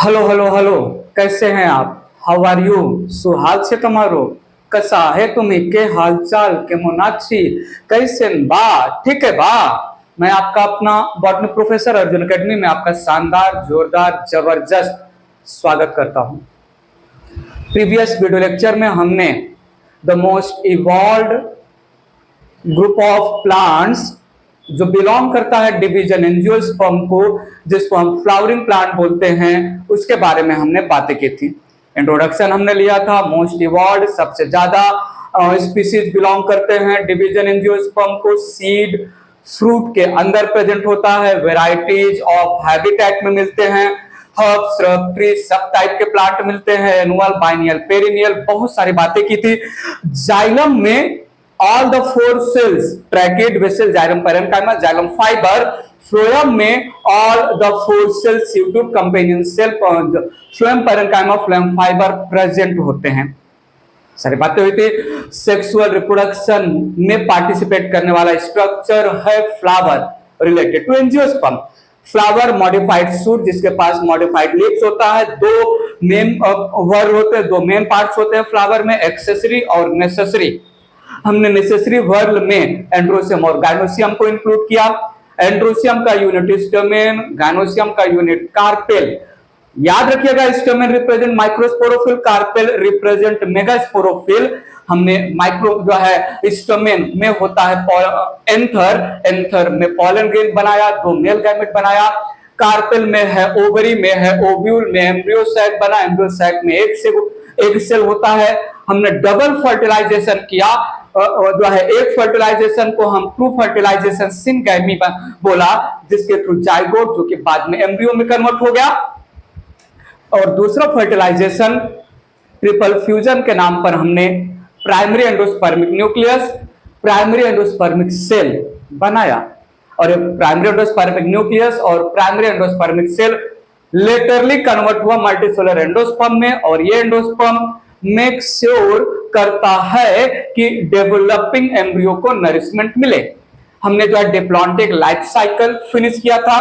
Hello hello hello. कैसे हैं आप? How are you? सुहाग से तुम्हारो कसा है तुम्हें के हालचाल के मोनाक्षी कैसे बा? ठीक है बा। मैं आपका अपना बॉटनी प्रोफेसर अर्जुन अकेडमी में आपका शानदार जोरदार जबरदस्त स्वागत करता हूं। प्रीवियस वीडियो लेक्चर में हमने the most evolve group of plants जो बिलोंग करता है डिवीजन एंजियोस्पर्म को, जिसको हम फ्लावरिंग प्लांट बोलते हैं, उसके बारे में हमने बातें की थी। इंट्रोडक्शन हमने लिया था। मोस्ट इवॉल्व सबसे ज्यादा स्पीसीज बिलोंग करते हैं डिवीजन एंजियोस्पर्म को। सीड फ्रूट के अंदर प्रेजेंट होता है। वेराइटीज ऑफ हैबिटेट में मिलते हैं। हर्ब श्रब ट्री सब टाइप के प्लांट मिलते हैं। एनुअल बाइनियल पेरिनियल बहुत सारी बातें की थी। जाइलम में all the four cells tracheids vessel xylem parenchyma xylem fiber। phloem में all the four cells pseudo companion cell phloem parenchyma phloem fiber present होते हैं। सारी बातें हुई थी। सेक्सुअल रिप्रोडक्शन में पार्टिसिपेट करने वाला स्ट्रक्चर है flower related to angiosperm. Flower modified shoot जिसके पास मॉडिफाइड लीव्स होता है। दो मेन वर्ग होते हैं, दो मेन पार्ट्स होते हैं फ्लावर में, एक्सेसरी और नेसेसरी। हमने नेसेसरी वर्ग में एंड्रोसियम और गायनोसियम को इंक्लूड किया। एंड्रोसियम का यूनिट स्टोमेन, गायनोसियम का यूनिट कार्पेल। याद रखिएगा, stamen represent microsporophyll, carpel represent megasporophyll. हमने माइक्रो जो है स्टोमेन में होता है एंथर, एंथर में पॉलन ग्रेन बनाया, दो मेल गैमेट बनाया। कार्पेल में है ओवरी, में है ओव्यूल, में एम्ब्रियो सैक बना, एम्ब्रियो सैक में एक सेल होता है। हमने डबल फर्टिलाइजेशन किया, जो है एक फर्टिलाइजेशन को हम ट्रू फर्टिलाइजेशन सिनगैमी बोला, जिसके थ्रू जाइगोट जो कि बाद में एम्ब्रियो में कन्वर्ट हो गया, और दूसरा फर्टिलाइजेशन ट्रिपल फ्यूजन के नाम पर हमने primary endospermic nucleus, primary endospermic cell बनाया। और प्राइमरी एंडोस्पर्मिक न्यूक्लियस और primary endospermic cell laterally convert हुआ मल्टीसेलुलर एंडोस्पर्म में, और ये एंडोस्पर्म मेक श्योर करता है कि डेवलपिंग एम्ब्रियो को नरिशमेंट मिले। हमने जो है डिप्लॉन्टिक लाइफ साइकिल फिनिश किया था।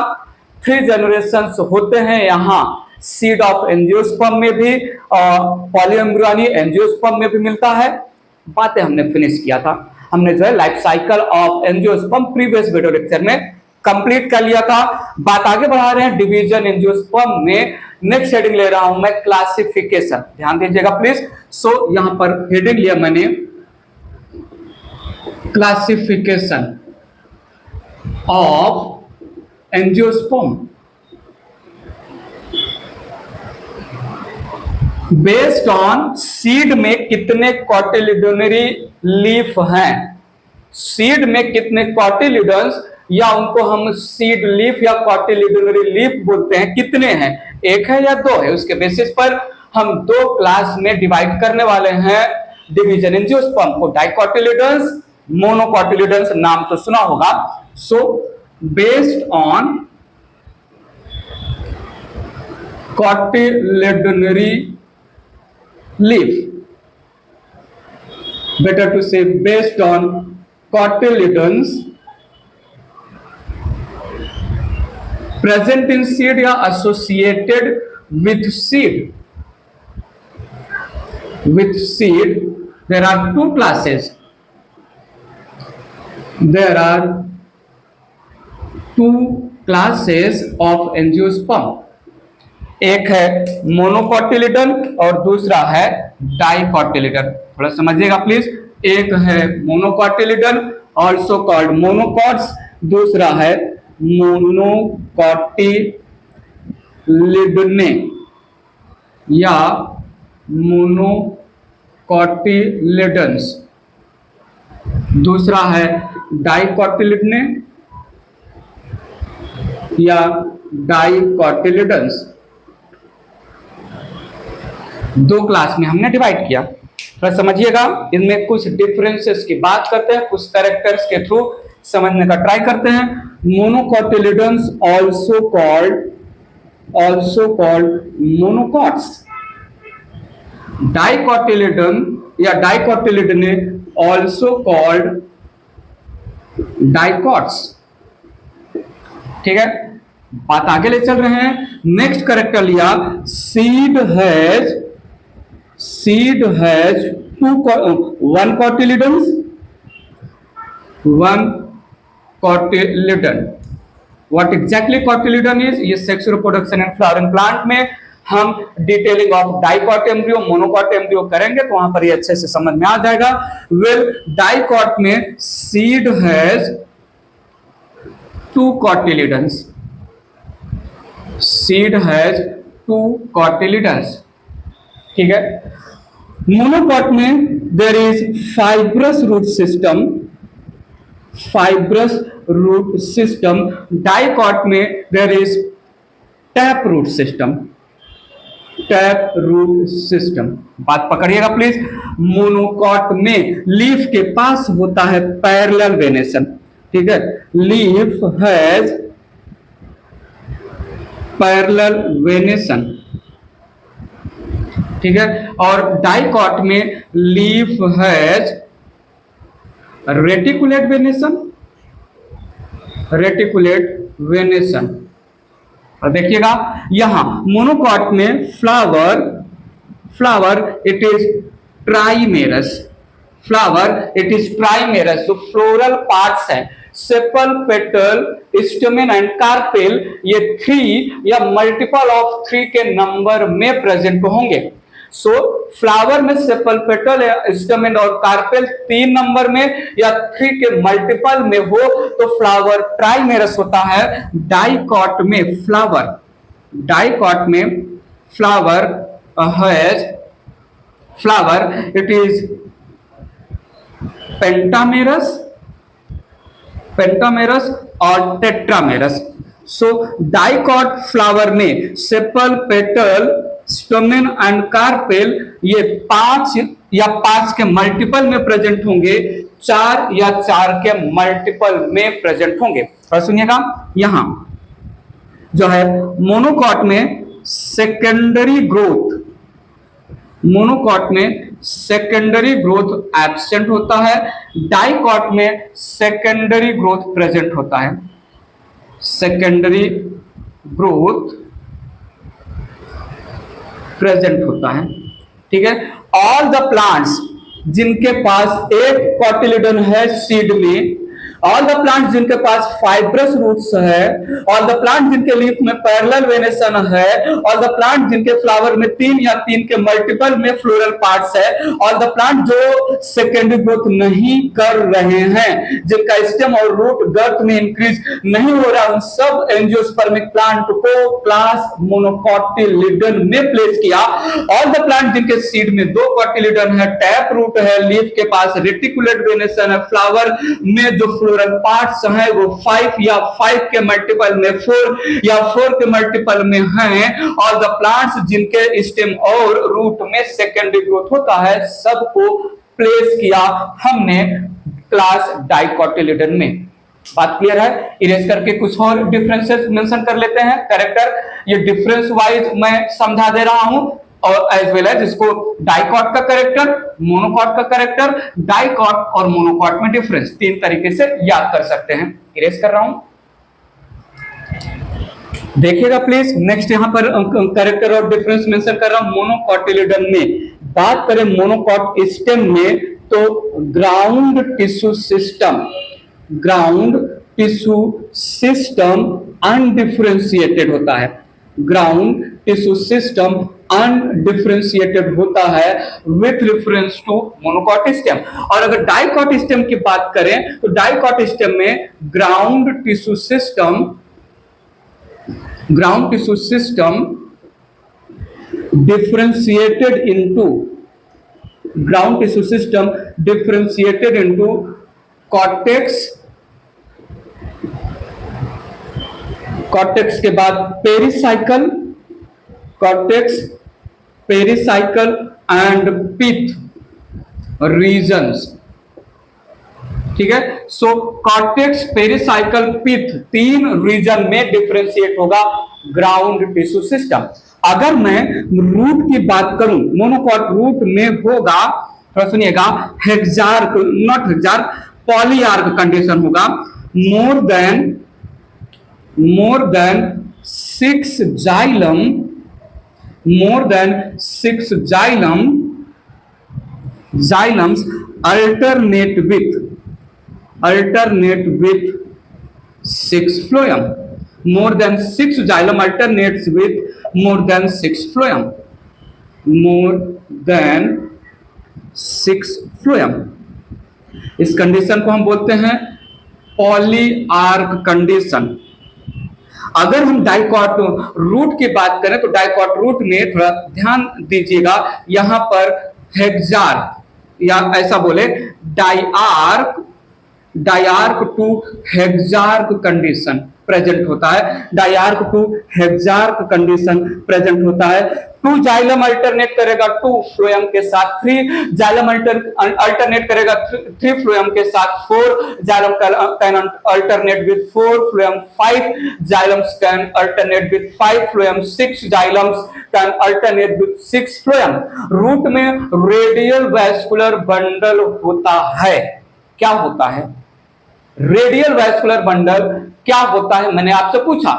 3 जनरेशंस होते हैं यहाँ, सीड ऑफ एंजियोस्पर्म में भी और पॉलीएम्ब्रियोनी एंजियोस्पर्म में भी मिलता है। बातें हमने फिनिश किया था। हमने जो है life cycle of angiosperm previous video lecture में कंप्लीट कर लिया था। बात आगे बढ़ा रहे हैं डिवीजन एंजियोस्पर्म में। नेक्स्ट हेडिंग ले रहा हूं मैं क्लासिफिकेशन, ध्यान दीजिएगा प्लीज। सो यहां पर हेडिंग लिया मैंने classification of angiosperm based on seed में कितने कॉटिलिडोनरी लीफ हैं। सीड में कितने कॉटिलिडन्स, या उनको हम सीड लीफ या कॉटिलिडोनरी लीफ बोलते हैं, कितने हैं, एक है या दो है, उसके बेसिस पर हम 2 क्लास में डिवाइड करने वाले हैं डिवीजन एंजियोस्पर्म को। डाइकोटिलिडन्स, मोनोकोटिलिडन्स, नाम तो सुना होगा। So based on cotyledonary leaf, better to say based on cotyledons present in seed या associated with seed. With seed there are 2 classes. There are 2 classes of angiosperm. एक है मोनोकोटिलिडन और दूसरा है डाइकोटिलिडन। थोड़ा समझिएगा प्लीज। एक है मोनोकोटिलिडन ऑल्सो कॉल्ड मोनोकॉट्स, दूसरा है मोनोकोटिलिडने या मोनोकोटिलिडन्स, दूसरा है डाइकोटिलिडने या डाइकोटिलिडन्स। 2 क्लास में हमने डिवाइड किया। थोड़ा समझिएगा, इनमें कुछ डिफरेंसेस की बात करते हैं, कुछ कैरेक्टर्स के थ्रू समझने का ट्राई करते हैं। मोनोकोटिलिडन्स ऑल्सो कॉल्ड मोनोकॉट्स। डाइकोटिलिडन या डाइकोटिलिडने ऑल्सो कॉल्ड डाइकॉट्स। ठीक है, बात आगे ले चल रहे हैं। नेक्स्ट करेक्टर लिया, seed has one cotyledons, one cotyledon. What exactly cotyledon is? ये sex reproduction and flowering plant में हम detailing of dicot embryo, monocot embryo करेंगे तो वहां पर ये अच्छे से समझ में आ जाएगा। वेल, डाइकॉट में seed has two cotyledons, seed has two cotyledons, ठीक है। मोनोकॉट में there is fibrous root system, fibrous root system. Dicot में there is tap root system, tap root system. बात पकड़िएगा प्लीज। मोनोकॉट में लीफ के पास होता है पैरेलल वेनेशन, ठीक है, लीफ हैज पैरेलल वेनेशन, ठीक है। और डाइकॉट में leaf has reticulate venation, reticulate venation. और देखिएगा यहां मोनोकॉट में flower it is ट्राइमेरस, flower it is ट्राइमेरस। जो फ्लोरल पार्ट्स है, sepal, petal, stamen and carpel, ये 3 या मल्टीपल ऑफ 3 के नंबर में प्रेजेंट होंगे। सो फ्लावर में सेपल, पेटल, स्टेमेन और कार्पेल 3 नंबर में या 3 के मल्टीपल में हो तो फ्लावर ट्राइमेरस होता है। डाइकॉट में फ्लावर, डाइकॉट में flower has, flower it is pentamerous, pentamerous और टेट्रामेरस। सो डाइकॉट फ्लावर में sepal, petal, stamen and carpel ये 5 या 5 के मल्टीपल में प्रेजेंट होंगे, 4 या 4 के मल्टीपल में प्रेजेंट होंगे। और सुनिएगा यहां जो है मोनोकॉट में सेकेंडरी ग्रोथ, मोनोकॉट में सेकेंडरी ग्रोथ एब्सेंट होता है, डाइकॉट में सेकेंडरी ग्रोथ प्रेजेंट होता है, सेकेंडरी ग्रोथ प्रेजेंट होता है, ठीक है। ऑल द प्लांट्स जिनके पास एक कॉटिलिडन है सीड में, ऑल द प्लांट्स जिनके पास फाइब्रस रूट्स है, ऑल द प्लांट जिनके लीफ में पैरेलल वेनेशन है, ऑल द प्लांट जिनके फ्लावर में 3 या 3 के मल्टीपल में फ्लोरल पार्ट्स है, ऑल द प्लांट जो सेकेंडरी ग्रोथ नहीं कर रहे हैं, जिनका स्टेम और रूट गर्थ में इंक्रीज नहीं हो रहा, उन सब एंजियोस्पर्मिक प्लांट को क्लास मोनोकॉटिलिडन में प्लेस किया। ऑल द प्लांट जिनके सीड में 2 कॉटिलिडन है, टैप रूट है, लीफ के पास रेटिकुलेट वेनेशन है, फ्लावर में जो फ्लोरल पार्ट्स हैं वो 5 या 5 के मल्टीपल में 4 या 4 के मल्टीपल में हैं, और द प्लांट्स जिनके स्टेम और रूट में सेकेंडरी ग्रोथ होता है, सबको प्लेस किया हमने क्लास डाइकॉटिलिडन में। बात क्लियर है? इरेज करके कुछ और डिफरेंसेस मेंशन कर लेते हैं। कैरेक्टर ये डिफरेंस वाइज मैं समझा दे रहा हूं, और एज वेल एज इसको डाइकॉट का कैरेक्टर, मोनोकॉट का कैरेक्टर, डाइकॉट और मोनोकॉट में डिफरेंस 3 तरीके से याद कर सकते हैं। इरेज कर रहा हूं, देखिएगा प्लीज। नेक्स्ट यहां पर कैरेक्टर और डिफरेंस मेंशन कर रहा हूं मोनोकॉटिलिडन में। बात करें मोनोकॉट स्टेम में तो ground tissue system, ground tissue system undifferentiated होता है, ग्राउंड टिश्यू सिस्टम अनडिफरेंशिएटेड होता है with reference to monocot stem. और अगर डाइकॉट स्टेम की बात करें तो डाइकॉट स्टेम में ground tissue system, ground tissue system differentiated into, ground tissue system differentiated into cortex, cortex के बाद pericycle, cortex, pericycle and pith regions, ठीक है। So cortex, pericycle, pith 3 region में डिफरेंशिएट होगा ग्राउंड टिश्यू सिस्टम। अगर मैं root की बात करूं, मोनोकॉट रूट में होगा, थोड़ा सुनिएगा, हेक्सार्क, नॉट हेक्सार्क, पॉलीआर्क कंडीशन होगा, more than 6 xylem, more than 6 xylems alternate with 6 phloem. More than 6 xylem alternates with more than 6 phloem. More than 6 phloem. इस कंडीशन को हम बोलते हैं पॉलीआर्क कंडीशन। अगर हम डाइकॉट रूट की बात करें तो डाइकॉट रूट में थोड़ा ध्यान दीजिएगा, यहां पर हेक्सार्क या ऐसा बोले डाइआर्क टू हेक्सार्क कंडीशन प्रेजेंट होता है। डाइआर्क टू हेक्सार्क कंडीशन प्रेजेंट होता है। 2 जाइलम अल्टरनेट करेगा 2 फ्लोएम के साथ, 3 जाइलम अल्टरनेट करेगा 3 फ्लोएम के साथ, 4 xylem can alternate with 4 phloem, 5 xylems can alternate with 5 phloem, 6 xylems can alternate with 6 phloem. Root में रेडियल वैस्कुलर बंडल होता है। क्या होता है रेडियल वैस्कुलर बंडल? क्या होता है मैंने आपसे पूछा।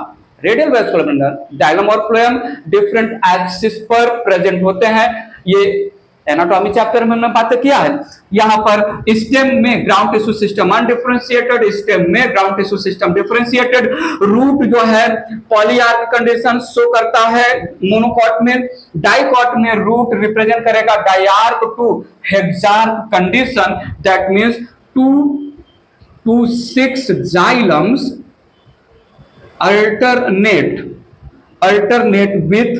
रेडियल वैस्कुलर बंडल जाइलम और फ्लोएम डिफरेंट एक्सिस पर प्रेजेंट होते हैं। ये एनाटॉमी चैप्टर में हमने बात किया है। यहां पर स्टेम में ground tissue system undifferentiated, stem में ground tissue system differentiated. Root जो है पॉलीआर्क कंडीशन शो करता है मोनोकॉट में। डाइकॉट में रूट रिप्रेजेंट करेगा diarch to hexarch condition, that means 2 to 6 xylems alternate with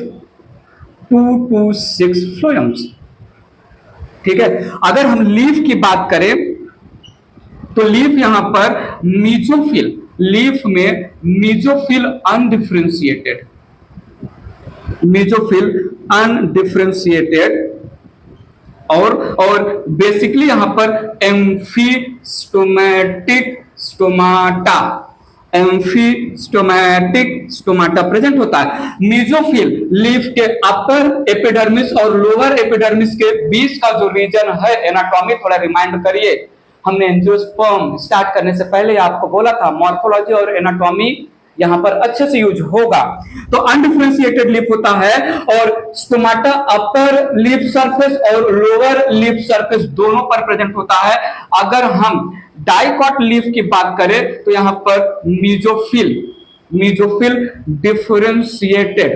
2 to 6 phloems। ठीक है। अगर हम लीफ की बात करें तो लीफ यहां पर मीजोफिल, लीफ में मीजोफिल अनडिफरेंशिएटेड और बेसिकली यहां पर एम्फीस्टोमैटिक स्टोमाटा प्रेजेंट होता है। मीजोफिल लीफ के अपर एपिडर्मिस और लोअर एपिडर्मिस के बीच का जो रीजन है, एनाटॉमी थोड़ा रिमाइंड करिए। हमने एंजियोस्पर्म स्टार्ट करने से पहले आपको बोला था मॉर्फोलॉजी और एनाटॉमी यहां पर अच्छे से यूज होगा। तो अनडिफरेंशिएटेड लिप होता है और स्टोमाटा अपर लिप सरफेस और लोअर लिप सरफेस दोनों पर प्रेजेंट होता है। अगर हम डाइकॉट लिप की बात करें तो यहां पर mesophyll differentiated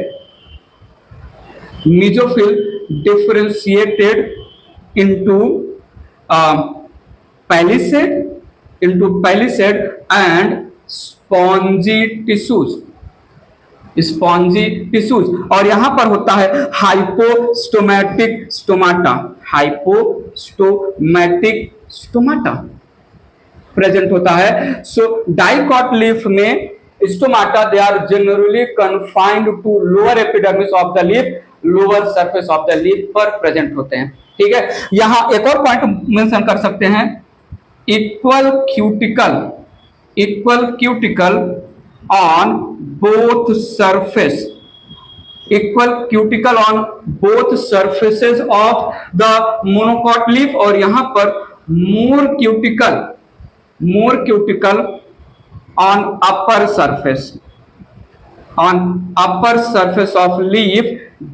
into palisade and spongy tissues और यहां पर होता है हाइपोस्टोमैटिक स्टोमाटा प्रेजेंट होता है। सो डाइकॉट लीफ में stomata they are generally confined to lower epidermis of the leaf, lower surface of the leaf पर प्रेजेंट होते हैं। ठीक है। यहां एक और पॉइंट मेंशन कर सकते हैं, equal cuticle on both surfaces of the monocot leaf और यहां पर more cuticle on upper surface of leaf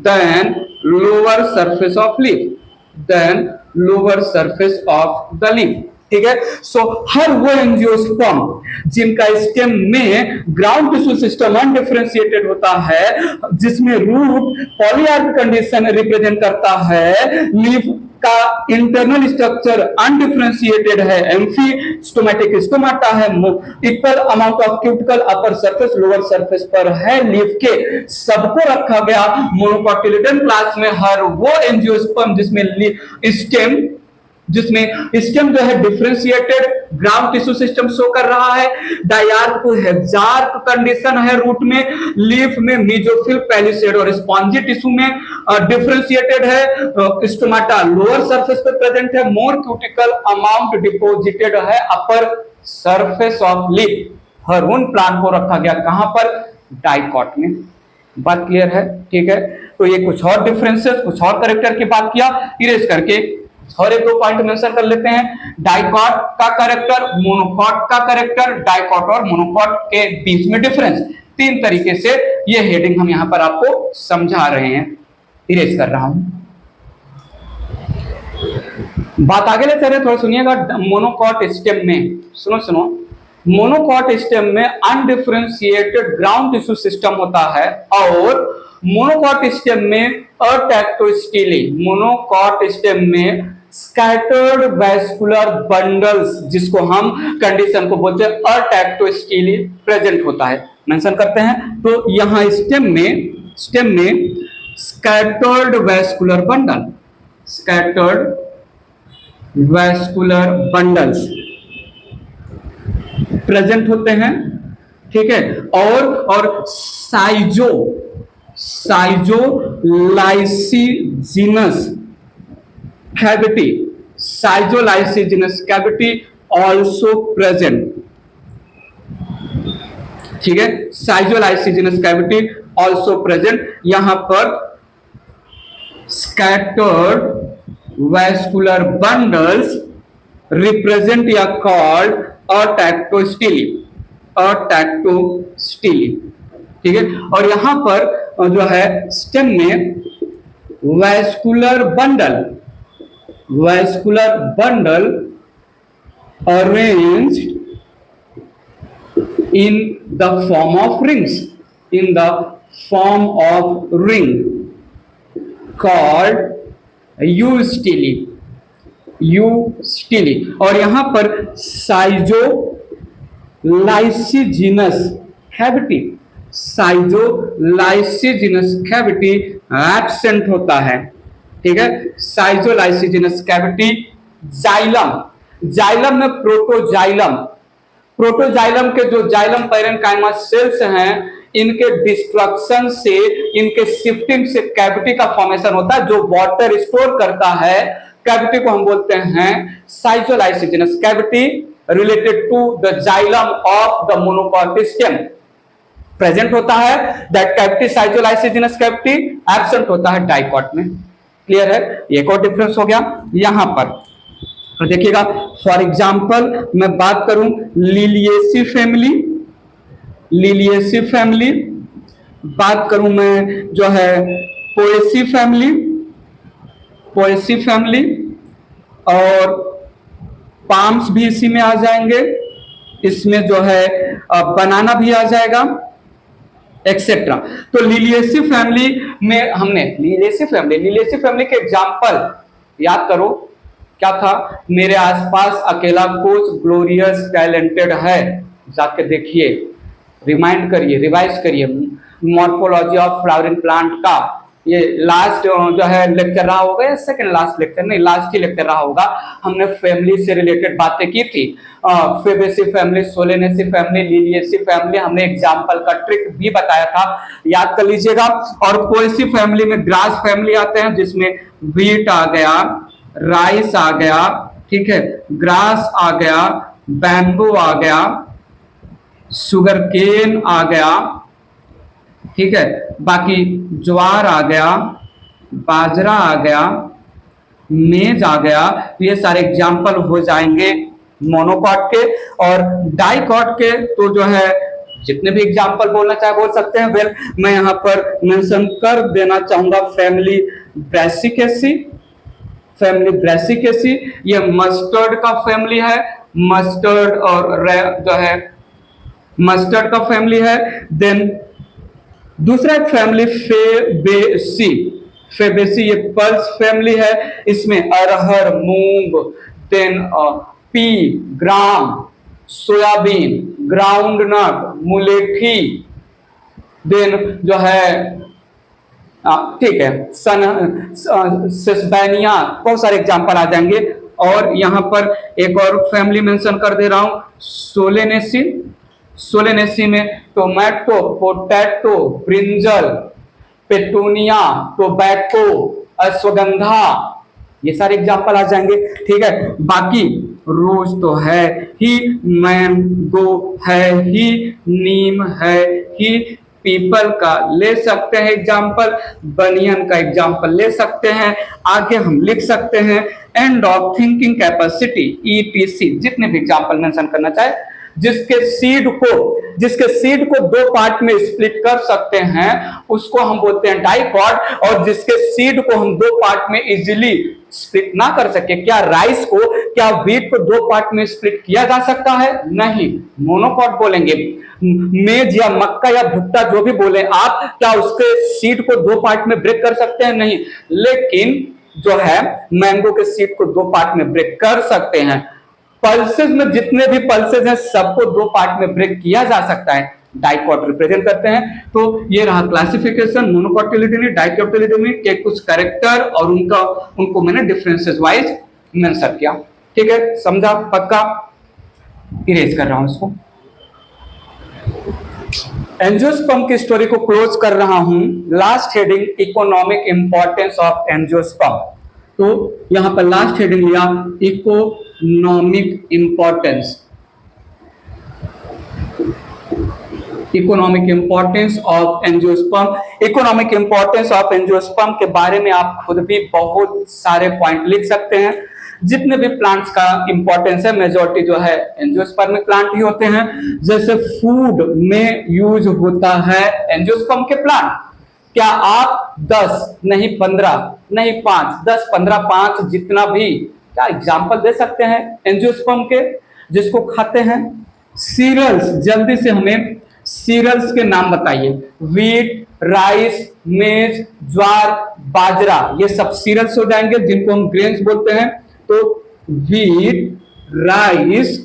than lower surface of the leaf। ठीक है। सो हर वो एंजियोस्पर्म जिनका स्टेम में ग्राउंड टिश्यू सिस्टम अनडिफरेंशिएटेड होता है, जिसमें रूट पॉलीआर्क कंडीशन रिप्रेजेंट करता है, लीफ का इंटरनल स्ट्रक्चर अनडिफरेंशिएटेड है, एम्फीस्टोमैटिक स्टोमाटा है, equal amount of cuticle upper surface lower surface पर है लीफ के, सबको रखा गया मोनोकोटिलिडन क्लास में। हर वो एंजियोस्पर्म जिसमें स्टेम जो है differentiated ground tissue system show कर रहा है, डाइआर्क टू हेक्सार्क कंडीशन है रूट में, लीफ में मीजोफिल पैलिसेड और स्पॉन्जी टिश्यू में डिफरेंशिएटेड है, स्टोमाटा लोअर सरफेस पे प्रेजेंट है, मोर क्यूटिकल अमाउंट डिपोजिटेड है अपर सरफेस ऑफ लीफ। हर उन प्लांट को रखा गया कहां पर? डाइकॉट में। बात क्लियर है? ठीक है। तो ये कुछ और डिफरेंसेस, कुछ और कैरेक्टर की बात किया, इरेज करके और एक दो पॉइंट मेंशन कर लेते हैं। डाइकॉट का कैरेक्टर, मोनोकॉट का कैरेक्टर, डाइकॉट और मोनोकॉट के बीच में डिफरेंस। तीन तरीके से ये हेडिंग हम यहां पर आपको समझा रहे हैं। इरेज कर रहा हूं, बात आगे ले चल रहे, थोड़ा सुनिएगा। मोनोकॉट स्टेम में सुनो, मोनोकॉट स्टेम में अनडिफरेंशिएटेड ग्राउंड टिश्यू सिस्टम होता है और मोनोकॉट स्टेम में अटैक्टोस्टिली, मोनोकॉट स्टेम में स्कैटर्ड वैस्कुलर बंडल्स, जिसको हम कंडीशन को बोलते हैं अटैक्टोस्टिली, प्रेजेंट होता है। मेंशन करते हैं तो यहां स्टेम में scattered vascular bundle, scattered vascular bundles present होते हैं, ठीक है। और साइजोलाइसिजिनस कैविटी ऑल्सो प्रेजेंट, ठीक है। साइजोलाइसिजिनस कैविटी ऑल्सो प्रेजेंट। यहां पर स्कैटर्ड वैस्कुलर बंडल्स रिप्रेजेंट या कॉल्ड अटैक्टोस्टिली, ठीक है। और यहां पर जो है स्टेम में vascular bundle arranged in the form of rings, called यूस्टिली। और यहां पर साइजोलाइसिजिनस कैविटी एब्सेंट होता है, ठीक है। साइजोलाइसिजिनस कैविटी, जाइलम में प्रोटोजाइलम के जो जाइलम पैरेन्काइमा सेल्स हैं, इनके डिस्ट्रक्शन से, इनके शिफ्टिंग से कैविटी का फॉर्मेशन होता है, जो वाटर स्टोर करता है। कैविटी को हम बोलते हैं schizolysigenous cavity, related to the xylem of the monocot stem present होता है। That cavity schizolysigenous cavity absent होता है डाइकॉट में। क्लियर है? एक और डिफरेंस हो गया यहां पर। तो देखिएगा, फॉर एग्जाम्पल मैं बात करूं लिलिएसी फैमिली, बात करूं मैं जो है पोएसी फैमिली, और पाम्स भी इसी में आ जाएंगे, इसमें जो है बनाना भी आ जाएगा, एक्सेट्रा। तो लिलिएसी फैमिली में हमने लिलिएसी फैमिली के एग्जाम्पल याद करो, क्या था? मेरे आसपास अकेला कोच ग्लोरियस टैलेंटेड है, जाके देखिए, रिमाइंड करिए, रिवाइज करिए। मॉर्फोलॉजी ऑफ फ्लावरिंग प्लांट का ये लास्ट जो है लेक्चर रहा होगा, या सेकंड लास्ट लेक्चर, नहीं लास्ट ही लेक्चर रहा होगा। हमने फैमिली से रिलेटेड बातें की थी, Fabaceae family, Solanaceae family, Liliaceae family, हमने एग्जाम्पल का ट्रिक भी बताया था, याद कर लीजिएगा। और पोएसी फैमिली में ग्रास फैमिली आते हैं, जिसमें व्हीट आ गया, राइस आ गया, ठीक है, ग्रास आ गया, बैम्बू आ गया, शुगर केन आ गया, ठीक है, बाकी ज्वार आ गया, बाजरा आ गया, मेज आ गया। ये सारे एग्जाम्पल हो जाएंगे मोनोकॉट के। और डाइकॉट के तो जो है जितने भी एग्जाम्पल बोलना चाहे बोल सकते हैं। वेल, मैं यहाँ पर मेंशन कर देना चाहूंगा फैमिली ब्रेसिकेसी, ये मस्टर्ड का फैमिली है, मस्टर्ड और जो है मस्टर्ड का फैमिली है। देन दूसरा एक फैमिली फेबेसी, ये पल्स फैमिली है, इसमें अरहर, मूंग, देन पी, ग्राम, सोयाबीन, ग्राउंडनट, मुलेठी, देन जो है ठीक है सेस्बेनिया, बहुत सारे एग्जाम्पल आ जाएंगे। और यहां पर एक और फैमिली मेंशन कर दे रहा हूं, सोलेनेसी में tomato, potato, brinjal, petunia, tobacco, ashwagandha, ये सारे एग्जाम्पल आ जाएंगे, ठीक है। बाकी रोज तो है ही, मैंगो है ही, नीम है ही, पीपल का ले सकते हैं एग्जाम्पल, बनियन का एग्जाम्पल ले सकते हैं। आगे हम लिख सकते हैं end of thinking capacity, ETC, जितने भी एग्जाम्पल मेंशन करना चाहे जिसके सीड को दो पार्ट में स्प्लिट कर सकते हैं उसको हम बोलते हैं डाइकॉट। और जिसके सीड को हम दो पार्ट में इजीली स्प्लिट ना कर सके, क्या राइस को, क्या व्हीट को दो पार्ट में स्प्लिट किया जा सकता है? नहीं, मोनोकॉट बोलेंगे। मेज या मक्का या भुट्टा जो भी बोले आप, क्या उसके सीड को दो पार्ट में ब्रेक कर सकते हैं? नहीं। लेकिन जो है मैंगो के सीड को दो पार्ट में ब्रेक कर सकते हैं। पल्सेस में जितने भी पल्सेस हैं सबको दो पार्ट में ब्रेक किया जा सकता है, डाइकॉट रिप्रेजेंट करते हैं। तो ये रहा क्लासिफिकेशन मोनोकॉटिलिटी में, डाइकॉटिलिटी में के कुछ कैरेक्टर और उनको मैंने डिफरेंसेस वाइज मेंशन किया। ठीक है, समझा? पक्का? इरेज कर रहा हूं इसको। एंजियोस्पर्म की स्टोरी को क्लोज कर रहा हूं। Last heading economic importance of angiosperm. तो यहां पर लास्ट हेडिंग लिया economic importance, economic importance of angiosperm. Economic importance of angiosperm के बारे में आप खुद भी बहुत सारे पॉइंट लिख सकते हैं। जितने भी प्लांट्स का इंपॉर्टेंस है मेजॉरिटी जो है एंजियोस्पर्मिक प्लांट ही होते हैं। जैसे फूड में यूज होता है एंजियोस्पर्म के प्लांट। क्या आप 10 नहीं 15 नहीं 5 10 15 5 जितना भी क्या एग्जाम्पल दे सकते हैं एंजियोस्पर्म के जिसको खाते हैं? सीरियल्स, जल्दी से हमें सीरियल्स के नाम बताइए। व्हीट, राइस, मेज, ज्वार, बाजरा, ये सब सीरियल्स हो जाएंगे जिनको हम ग्रेन्स बोलते हैं। तो व्हीट, राइस,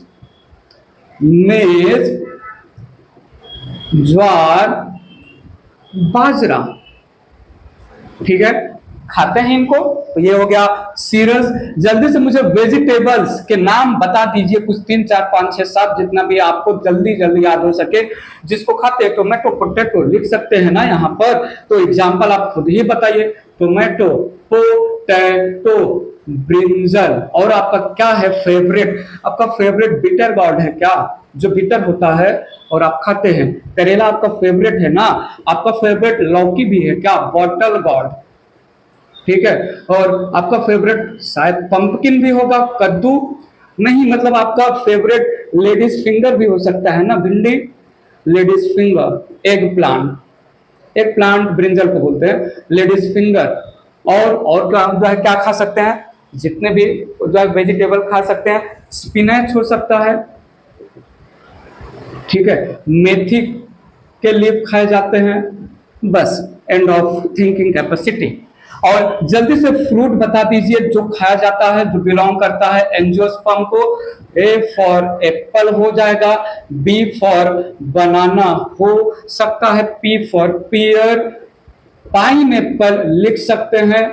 मेज, ज्वार, बाजरा, ठीक है, खाते हैं इनको। तो ये हो गया सीरियल्स। जल्दी से मुझे वेजिटेबल्स के नाम बता दीजिए, कुछ 3 4 5 6 7 जितना भी आपको जल्दी जल्दी याद हो सके जिसको खाते हैं। टोमेटो, पोटैटो लिख सकते हैं ना यहाँ पर, तो एग्जांपल आप खुद ही बताइए। Tomato, potato, brinjal. और आपका क्या है फेवरेट? आपका फेवरेट बिटर गॉर्ड है क्या, जो बिटर होता है और आप खाते हैं? करेला आपका फेवरेट है ना? आपका फेवरेट लौकी भी है क्या? बॉटल गॉर्ड, ठीक है। और आपका फेवरेट शायद पंपकिन भी होगा, कद्दू नहीं, मतलब आपका फेवरेट लेडीज फिंगर भी हो सकता है ना, भिंडी, ladies finger. Egg plant brinjal को बोलते हैं, लेडीज फिंगर। और क्या खा सकते हैं? जितने भी वेजिटेबल खा सकते हैं। स्पिनच हो सकता है, ठीक है, मेथी के लीफ खाए जाते हैं। बस, एंड ऑफ थिंकिंग कैपेसिटी। और जल्दी से फ्रूट बता दीजिए जो खाया जाता है, जो बिलोंग करता है एंजियोस्पर्म को। ए फॉर एप्पल हो जाएगा, बी फॉर बनाना हो सकता है, पी फॉर पियर, पाइनएप्पल लिख सकते हैं।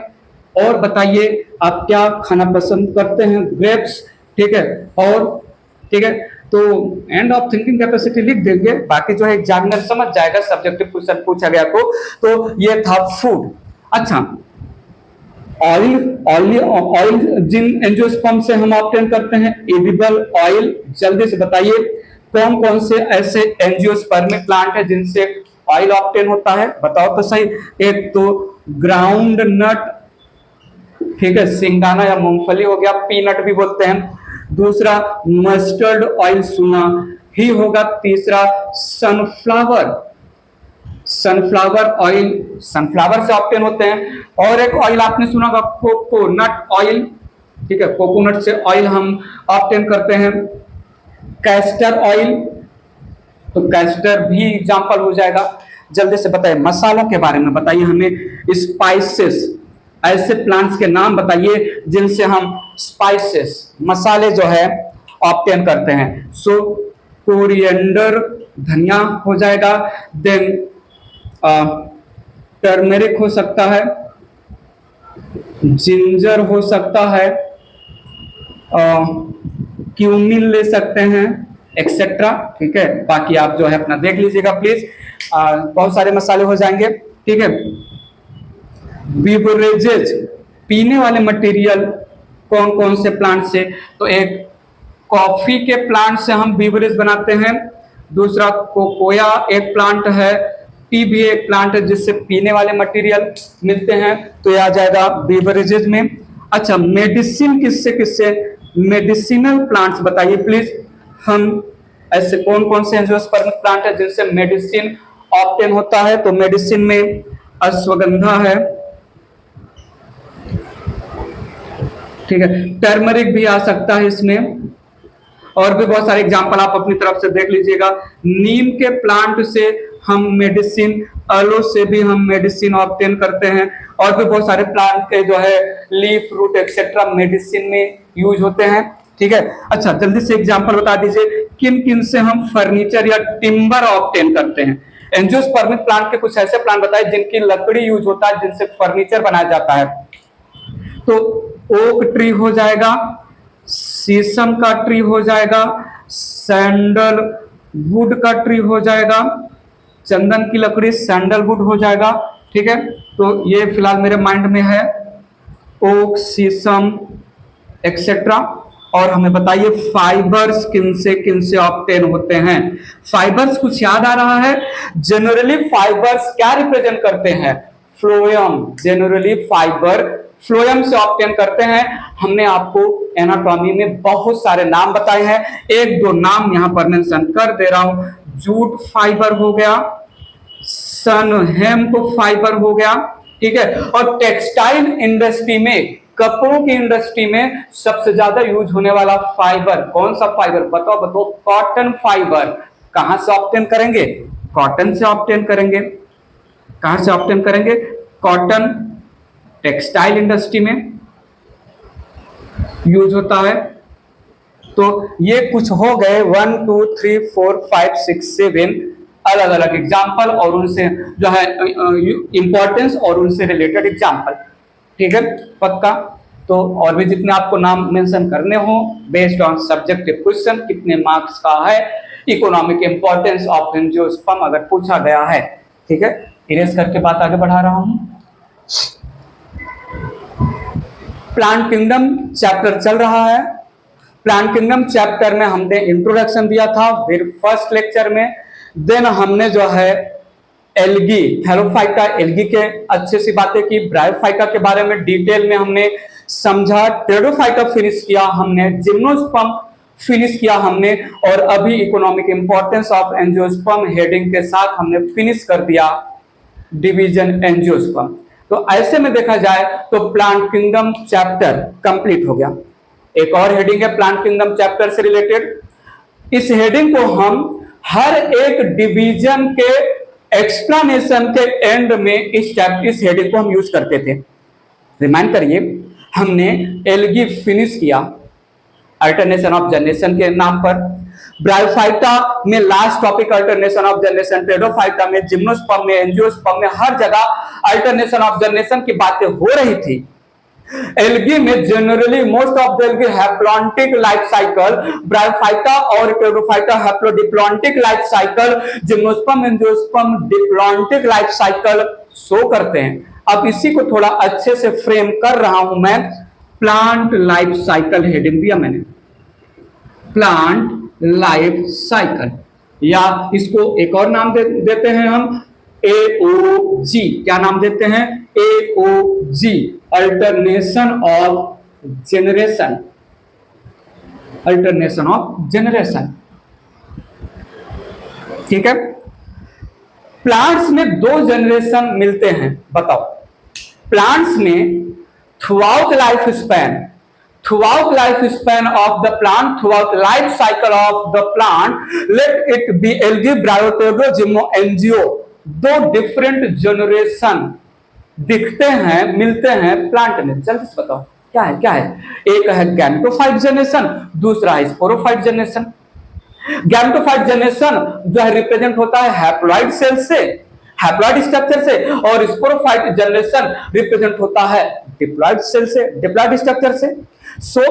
और बताइए आप क्या खाना पसंद करते हैं? ग्रेप्स, ठीक है। और ठीक है, तो एंड ऑफ थिंकिंग कैपेसिटी लिख देंगे, बाकी जो है एग्जामिनर समझ जाएगा, सब्जेक्टिव क्वेश्चन पूछा गया तो ये था फूड। अच्छा, ऑयल जिन एंजियोस्पर्म से हम ऑब्टेन करते हैं, एडिबल ऑयल। जल्दी से बताइए कौन कौन से ऐसे एंजियोस्पर्मिक प्लांट है जिनसे ऑयल ऑब्टेन होता है? बताओ तो सही। एक तो ग्राउंड नट, ठीक है, सिंगाना या मूंगफली हो गया, पीनट भी बोलते हैं। दूसरा मस्टर्ड ऑयल सुना ही होगा। तीसरा सनफ्लावर ऑयल, सनफ्लावर से ऑब्टेन होते हैं। और एक ऑयल आपने सुना होगा कोकोनट ऑयल, ठीक है, कोकोनट से ऑयल हम ऑब्टेन करते हैं। कैस्टर ऑयल, तो कैस्टर भी एग्जांपल हो जाएगा। जल्दी से बताइए मसालों के बारे में बताइए हमें। स्पाइसेस, ऐसे प्लांट्स के नाम बताइए जिनसे हम स्पाइसेस, मसाले जो है ऑब्टेन करते हैं। सो कोरिएंडर, धनिया हो जाएगा। देन टर्मेरिक हो सकता है, जिंजर हो सकता है, क्यूमिन ले सकते हैं, एक्सेट्रा, ठीक है। बाकी आप जो है अपना देख लीजिएगा प्लीज। बहुत सारे मसाले हो जाएंगे, ठीक है। बीवरेजेस, पीने वाले मटेरियल कौन कौन से प्लांट से? तो एक कॉफी के प्लांट से हम बीवरेज बनाते हैं। दूसरा कोकोया एक प्लांट है, टी भी एक प्लांट है जिससे पीने वाले मटेरियल मिलते हैं, तो ये आ जाएगा बीवरेजेस में। अच्छा, मेडिसिन किससे? मेडिसिनल प्लांट्स बताइए प्लीज। हम ऐसे कौन कौन से एंजियोस्पर्मिक प्लांट है जिनसे मेडिसिन ऑब्टेन होता है? तो मेडिसिन में अश्वगंधा है, ठीक है, टर्मरिक भी आ सकता है इसमें, और भी बहुत सारे एग्जांपल आप अपनी तरफ से देख लीजिएगा। नीम के प्लांट से हम मेडिसिन, एलो से भी हम मेडिसिन ऑब्टेन करते हैं, और भी बहुत सारे प्लांट के जो है लीफ, रूट एक्सेट्रा मेडिसिन में यूज होते हैं, ठीक है। अच्छा, जल्दी से एग्जांपल बता दीजिए किन किन से हम फर्नीचर या टिम्बर ऑब्टेन करते हैं। एंजियोस्पर्मिक प्लांट के कुछ ऐसे प्लांट बताए जिनकी लकड़ी यूज होता है, जिनसे फर्नीचर बनाया जाता है। तो ओक ट्री हो जाएगा, शीशम का ट्री हो जाएगा, सैंडल वुड का ट्री हो जाएगा, चंदन की लकड़ी सैंडलवुड हो जाएगा, ठीक है। तो ये फिलहाल मेरे माइंड में है, ओक, शीशम एक्सेट्रा। और हमें बताइए फाइबर्स किन से ऑब्टेन होते हैं? फाइबर्स कुछ याद आ रहा है? जनरली फाइबर्स क्या रिप्रेजेंट करते हैं? फ्लोएम। जनरली फाइबर फ्लोएम से ऑब्टेन करते हैं। हमने आपको एनाटॉमी में बहुत सारे नाम बताए हैं, एक दो नाम यहां पर मेंशन कर दे रहा हूं। जूट फाइबर हो गया, सन हेम्प फाइबर हो गया, ठीक है। और टेक्सटाइल इंडस्ट्री में, कपड़ों की इंडस्ट्री में सबसे ज्यादा यूज होने वाला फाइबर कौन सा फाइबर? बताओ। Cotton fibre. कहां से ऑब्टेन करेंगे? कॉटन से ऑब्टेन करेंगे। कहां से ऑब्टेन करेंगे? कॉटन टेक्सटाइल इंडस्ट्री में यूज होता है। तो ये कुछ हो गए 1 2 3 4 5 6 7 अलग अलग एग्जाम्पल, और उनसे जो है इंपॉर्टेंस और उनसे रिलेटेड एग्जाम्पल, ठीक है, पक्का। तो और भी जितने आपको नाम मेंशन करने हो बेस्ड ऑन सब्जेक्टिव क्वेश्चन, कितने मार्क्स का है, इकोनॉमिक इंपॉर्टेंस ऑफ एंजियोस्पर्म अगर पूछा गया है, ठीक है। इरेज करके बात आगे बढ़ा रहा हूं। प्लांट किंगडम चैप्टर चल रहा है। प्लांट किंगडम चैप्टर में हमने इंट्रोडक्शन दिया था फिर फर्स्ट लेक्चर में। देन हमने जो है एल्गी, थैलोफाइटा, एल्गी के अच्छे सी बातें की। ब्रायोफाइटा के बारे में डिटेल में हमने समझा। टेरोफाइटा फिनिश किया हमने, जिम्नोस्पर्म फिनिश किया हमने, और अभी economic importance of angiosperm heading के साथ हमने फिनिश कर दिया डिवीजन एंजियोस्पर्म। तो ऐसे में देखा जाए तो प्लांट किंगडम चैप्टर कंप्लीट हो गया। एक और हेडिंग है प्लांट किंगडम चैप्टर से रिलेटेड। इस हेडिंग को हम हर एक डिवीजन के एक्सप्लेनेशन के एंड में इस हेडिंग को हम यूज करते थे। रिमाइंड करिए, हमने एल्गी फिनिश किया अल्टरनेशन ऑफ जनरेशन के नाम पर। ब्रायोफाइटा में last topic alternation of generation. Pteridophyta में, जिम्नोस्पर्म में, एंजियोस्पर्म में, हर जगह अल्टरनेशन ऑफ जनरेशन की बातें हो रही थी। एल्गी में generally most of the algae haplontic life cycle, bryophyta और pteridophyta haplodiplontic life cycle, gymnosperm angiosperm diplontic life cycle show करते हैं। अब इसी को थोड़ा अच्छे से फ्रेम कर रहा हूं मैं। प्लांट लाइफ साइकिल हेडिंग दिया मैंने, प्लांट लाइफ साइकिल, या इसको एक और नाम देते हैं हम AOG। क्या नाम देते हैं? AOG, alternation of generation. Alternation of generation, ठीक है। प्लांट्स में दो जनरेशन मिलते हैं, बताओ। प्लांट्स में throughout life span of the plant, throughout life cycle of the plant, let it be algae, bryotedo, gymno, angio, दो डिफरेंट जनरेशन दिखते हैं, मिलते हैं प्लांट में। जल्दी से बताओ क्या है? एक है गैमेटोफाइट जनरेशन, दूसरा है स्पोरोफाइट जनरेशन। गैमेटोफाइट जनरेशन जो है रिप्रेजेंट होता है हैप्लॉइड सेल से, हैप्लॉइड स्ट्रक्चर से, और स्पोरोफाइट जनरेशन रिप्रेजेंट होता है डिप्लॉइड सेल से, डिप्लॉइड स्ट्रक्चर से। सो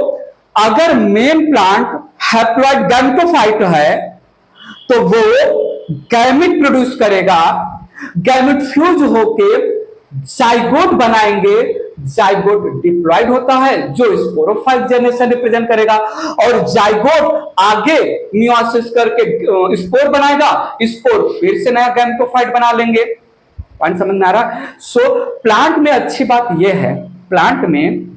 अगर मेन प्लांट हैप्लॉइड गैमेटोफाइट है तो वो गैमेट प्रोड्यूस करेगा, गैमेट फ्यूज होके जाइगोट बनाएंगे, जाइगोट डिप्लॉइड होता है जो स्पोरोफाइट जनरेशन रिप्रेजेंट करेगा, और जाइगोट आगे मियोसिस करके स्पोर बनाएगा, स्पोर फिर से नया गैमेटोफाइट बना लेंगे। पॉइंट समझ में आ रहा? सो प्लांट में अच्छी बात यह है, प्लांट में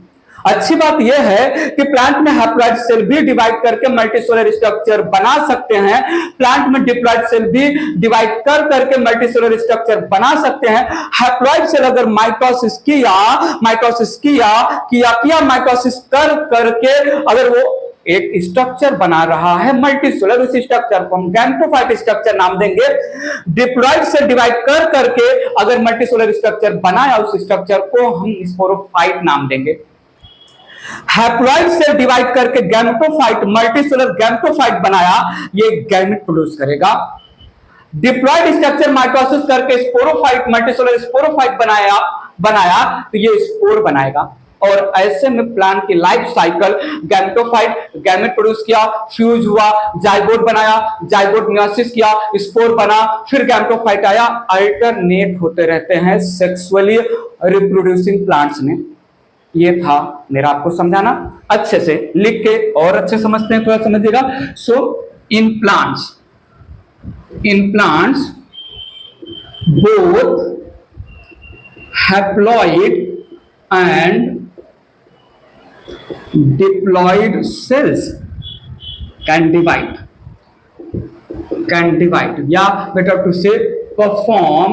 अच्छी बात यह है कि प्लांट में हैप्लॉइड सेल भी डिवाइड करके मल्टीसेलुलर स्ट्रक्चर बना सकते हैं, प्लांट में डिप्लॉइड सेल भी डिवाइड कर करके मल्टीसेलुलर स्ट्रक्चर बना सकते हैं। हैप्लॉइड सेल अगर माइटोसिस किया माइटोसिस कर करके अगर वो एक स्ट्रक्चर बना रहा है मल्टीसेलुलर, उस स्ट्रक्चर को हम गैमेटोफाइट स्ट्रक्चर नाम देंगे। डिप्लॉइड से डिवाइड कर करके अगर मल्टीसेलुलर स्ट्रक्चर बनाया, उस स्ट्रक्चर को हम स्पोरोफाइट नाम देंगे। हैप्लॉइड से डिवाइड करके गैमेटोफाइट, मल्टीसेलुलर गैमेटोफाइट बनाया, ये गैमेट प्रोड्यूस करेगा। डिप्लॉइड स्ट्रक्चर माइटोसिस करके स्पोरोफाइट, मल्टीसेलुलर स्पोरोफाइट बनाया तो ये स्पोर बनाएगा। और ऐसे में प्लांट की life cycle, gametophyte gamete produce किया, फ्यूज हुआ, जाइगोट बनाया, जाइगोट मियोसिस किया, स्पोर बना, फिर गैमेटोफाइट आया, अल्टरनेट होते रहते हैं सेक्सुअली रिप्रोड्यूसिंग प्लांट्स में। ये था मेरा आपको समझाना, अच्छे से लिख के और अच्छे समझते हैं, थोड़ा समझिएगा। So in plants both haploid and diploid cells can divide या better to say perform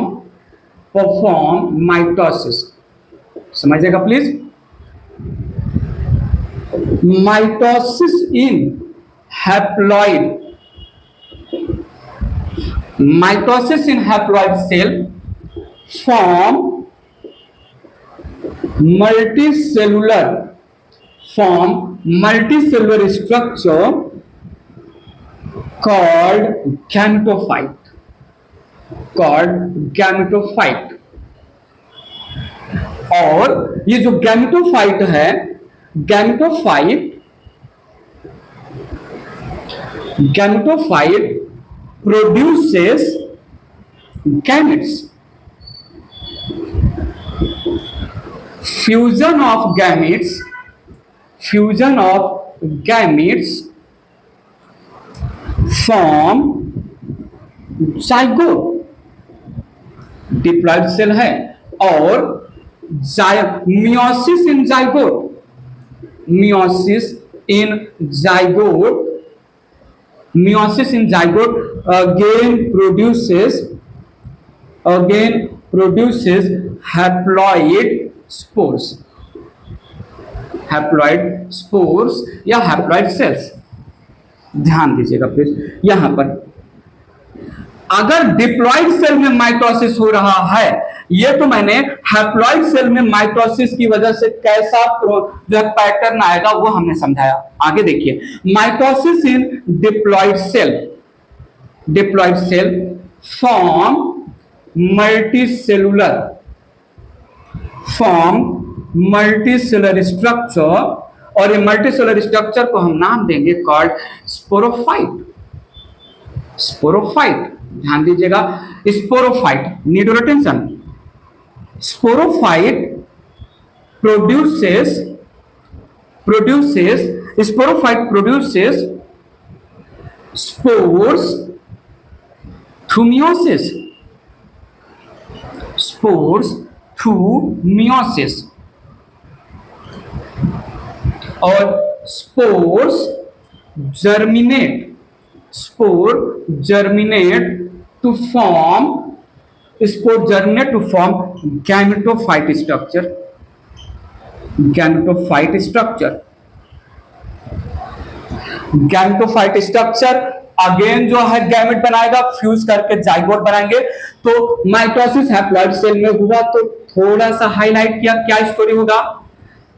mitosis। समझिएगा please. Mitosis in haploid cell form multicellular structure called gametophyte। और ये जो गैमेटोफाइट है, gametophyte produces gametes। Fusion of gametes form zygote, diploid cell है। और meiosis in zygote again produces haploid spores या haploid cells. ध्यान दीजिएगा प्लीज। यहां पर अगर डिप्लॉइड सेल में माइटोसिस हो रहा है, ये तो मैंने हैप्लॉइड सेल में माइटोसिस की वजह से कैसा जो पैटर्न आएगा वो हमने समझाया। आगे देखिए, mitosis in diploid cell form multicellular structure, और ये मल्टीसेलुलर स्ट्रक्चर को हम नाम देंगे कॉल्ड स्पोरोफाइट। ध्यान दीजिएगा, sporophyte, need your attention. Sporophyte produces spores through meiosis, और spore germinate to form gametophyte structure again जो है गैमेट बनाएगा, फ्यूज करके जाइगोट बनाएंगे। तो माइटोसिस हैप्लॉइड सेल में हुआ तो थोड़ा सा हाईलाइट किया, क्या स्टोरी होगा।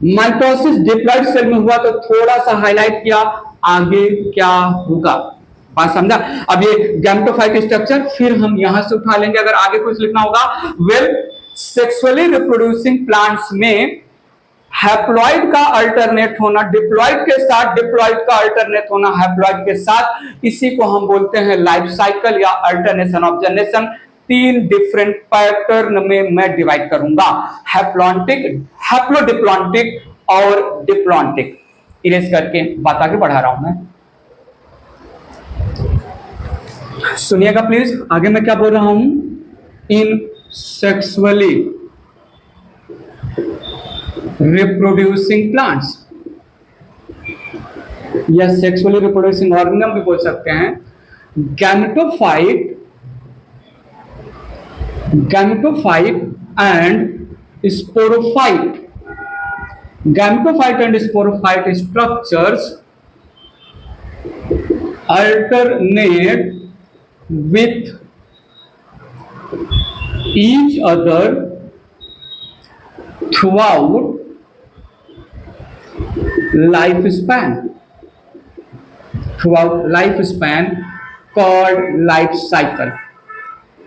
माइटोसिस डिप्लॉइड सेल में हुआ तो थोड़ा सा हाईलाइट किया, आगे क्या होगा, बात समझा। अब ये गैमेटोफाइट स्ट्रक्चर फिर हम यहां से उठा लेंगे अगर आगे कुछ लिखना होगा। सेक्सुअली रिप्रोड्यूसिंग प्लांट्स में हैप्लॉइड का अल्टरनेट होना डिप्लॉइड के साथ, डिप्लॉइड का अल्टरनेट होना हैप्लॉइड के साथ, इसी को हम बोलते हैं लाइफ साइकिल या alternation of generation. 3 different pattern में मैं डिवाइड करूंगा, हैप्लोडिप्लॉन्टिक और डिप्लॉन्टिक। इरेज करके बात आगे बढ़ा रहा हूं मैं, सुनिएगा प्लीज। आगे मैं क्या बोल रहा हूं, इन सेक्सुअली रिप्रोड्यूसिंग प्लांट्स या सेक्सुअली रिप्रोड्यूसिंग ऑर्गेनिज्म भी बोल सकते हैं। Gametophyte and sporophyte. Gametophyte and sporophyte structures alternate with each other throughout lifespan called life cycle।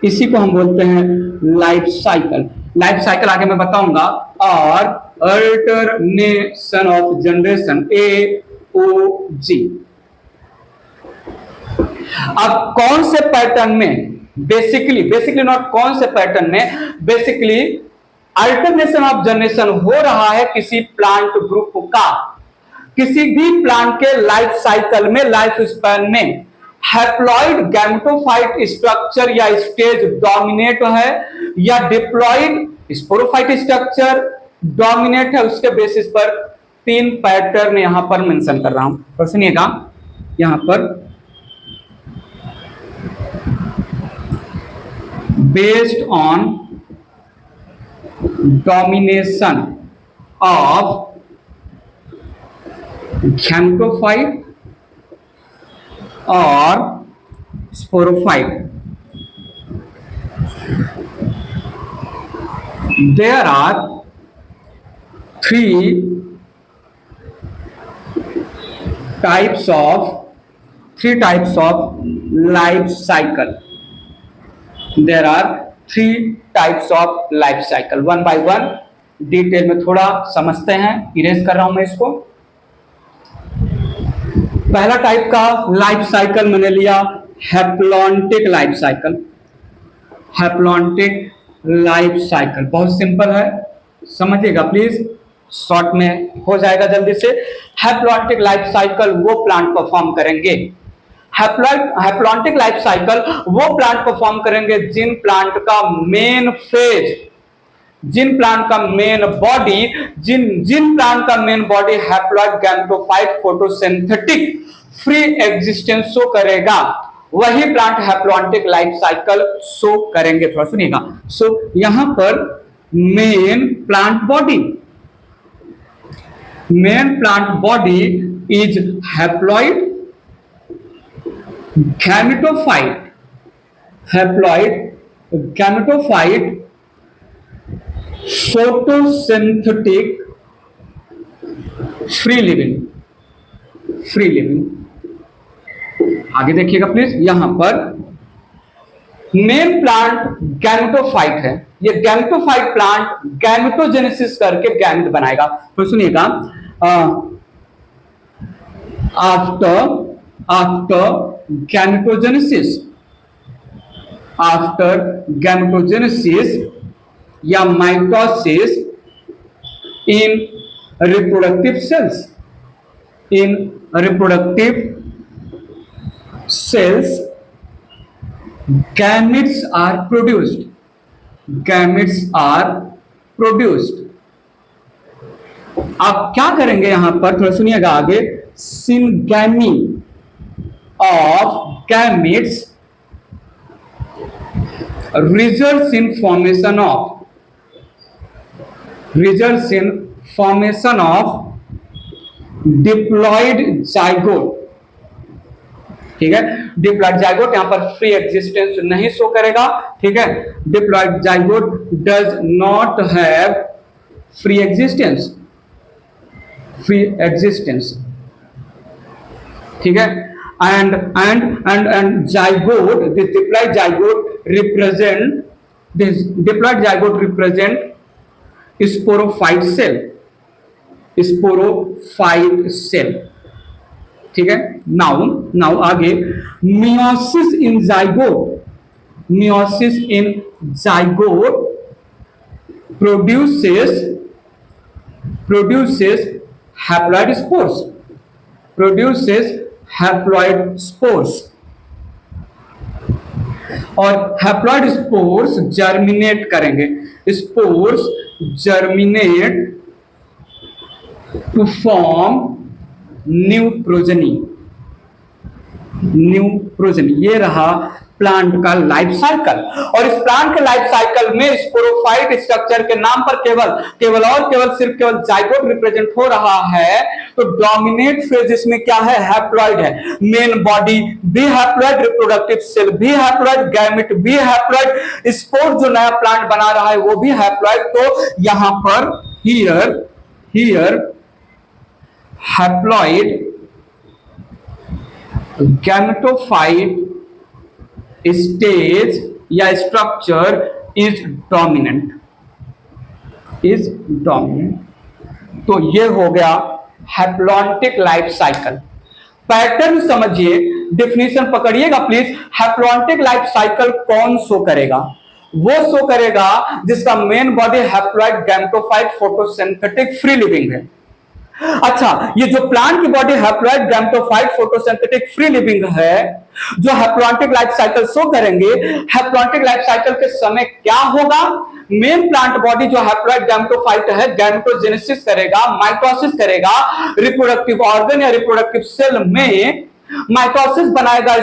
इसी को हम बोलते हैं लाइफ साइकिल। लाइफ साइकिल आगे मैं बताऊंगा। और अल्टरनेशन ऑफ जनरेशन, AOG। अब कौन से पैटर्न में बेसिकली नॉट कौन से पैटर्न में, बेसिकली अल्टरनेशन ऑफ जनरेशन हो रहा है किसी प्लांट ग्रुप का, किसी भी प्लांट के लाइफ साइकिल में, लाइफ स्पैन में हैप्लॉइड गैमेटोफाइट स्ट्रक्चर या स्टेज डोमिनेट है या डिप्लॉइड स्पोरोफाइट स्ट्रक्चर डोमिनेट है, उसके बेसिस पर 3 पैटर्न यहां पर मेंशन कर रहा हूं। तो सुनिएगा, यहां पर based on domination of gametophyte or sporophyte, there are 3 types of life cycle। There are 3 types of life cycle। One by one detail में थोड़ा समझते हैं। इरेज कर रहा हूं मैं इसको। पहला टाइप का लाइफ साइकिल मैंने लिया haplontic life cycle. Haplontic life cycle बहुत सिंपल है, समझिएगा प्लीज, शॉर्ट में हो जाएगा जल्दी से। हैप्लॉन्टिक लाइफ साइकिल वो प्लांट परफॉर्म करेंगे, हैप्लॉन्टिक लाइफ साइकिल वो प्लांट परफॉर्म करेंगे जिन प्लांट का मेन फेज, जिन प्लांट का main body haploid gametophyte photosynthetic free existence show करेगा, वही plant haplontic life cycle show करेंगे। थोड़ा सुनिएगा। सो यहां पर main plant body is haploid gametophyte photosynthetic free living. आगे देखिएगा प्लीज। यहां पर मेन प्लांट गैमेटोफाइट है। ये गैमेटोफाइट प्लांट गैमेटोजेनेसिस करके गैमेट बनाएगा। तो सुनिएगा, after gametogenesis या mitosis in reproductive cells gametes are produced। आप क्या करेंगे यहां पर, थोड़ा सुनिएगा आगे। Syngamy of gametes results in formation of diploid zygote। ठीक है, डिप्लॉइड जाइगोट यहां पर फ्री एग्जिस्टेंस नहीं शो करेगा। ठीक है, diploid zygote does not have free existence. ठीक है, and zygote, this diploid zygote represent sporophyte cell। ठीक है, नाउ आगे meiosis in zygote produces haploid spores और हैप्लॉइड स्पोर्स जर्मिनेट करेंगे। Spores germinate to form new progeny. New progeny, ये रहा plant का लाइफ साइकिल। और इस प्लांट के लाइफ साइकिल में स्पोरोफाइट स्ट्रक्चर के नाम पर केवल जाइगोट रिप्रेजेंट हो रहा है। तो डोमिनेट फेज इसमें क्या है, हैप्लॉइड है। मेन बॉडी भी हैप्लॉइड, रिप्रोडक्टिव सेल भी हैप्लॉइड, गैमेट भी हैप्लॉइड, स्पोर जो नया प्लांट बना रहा है वो भी हैप्लॉइड। तो यहां पर हियर हैप्लॉइड गैमेटोफाइट स्टेज या स्ट्रक्चर इज डोमिनेंट। तो ये हो गया हैप्लॉन्टिक लाइफ साइकिल। पैटर्न समझिए, डेफिनेशन पकड़िएगा प्लीज। हैप्लॉन्टिक लाइफ साइकिल कौन शो करेगा? वो शो करेगा जिसका main body haploid gametophyte photosynthetic free living है। अच्छा, ये जो प्लांट की body haploid gametophyte photosynthetic free living है, जो हैप्लॉन्टिक लाइफ साइकिल शो करेंगे, हैप्लॉन्टिक लाइफ साइकिल के समय क्या होगा? मेन प्लांट बॉडी जो हैप्लॉइड गैमेटोफाइट है, गैमेटोजेनेसिस करेगा, माइटोसिस करेगा, रिप्रोडक्टिव ऑर्गन या रिप्रोडक्टिव सेल में माइटोसिस बनाएगा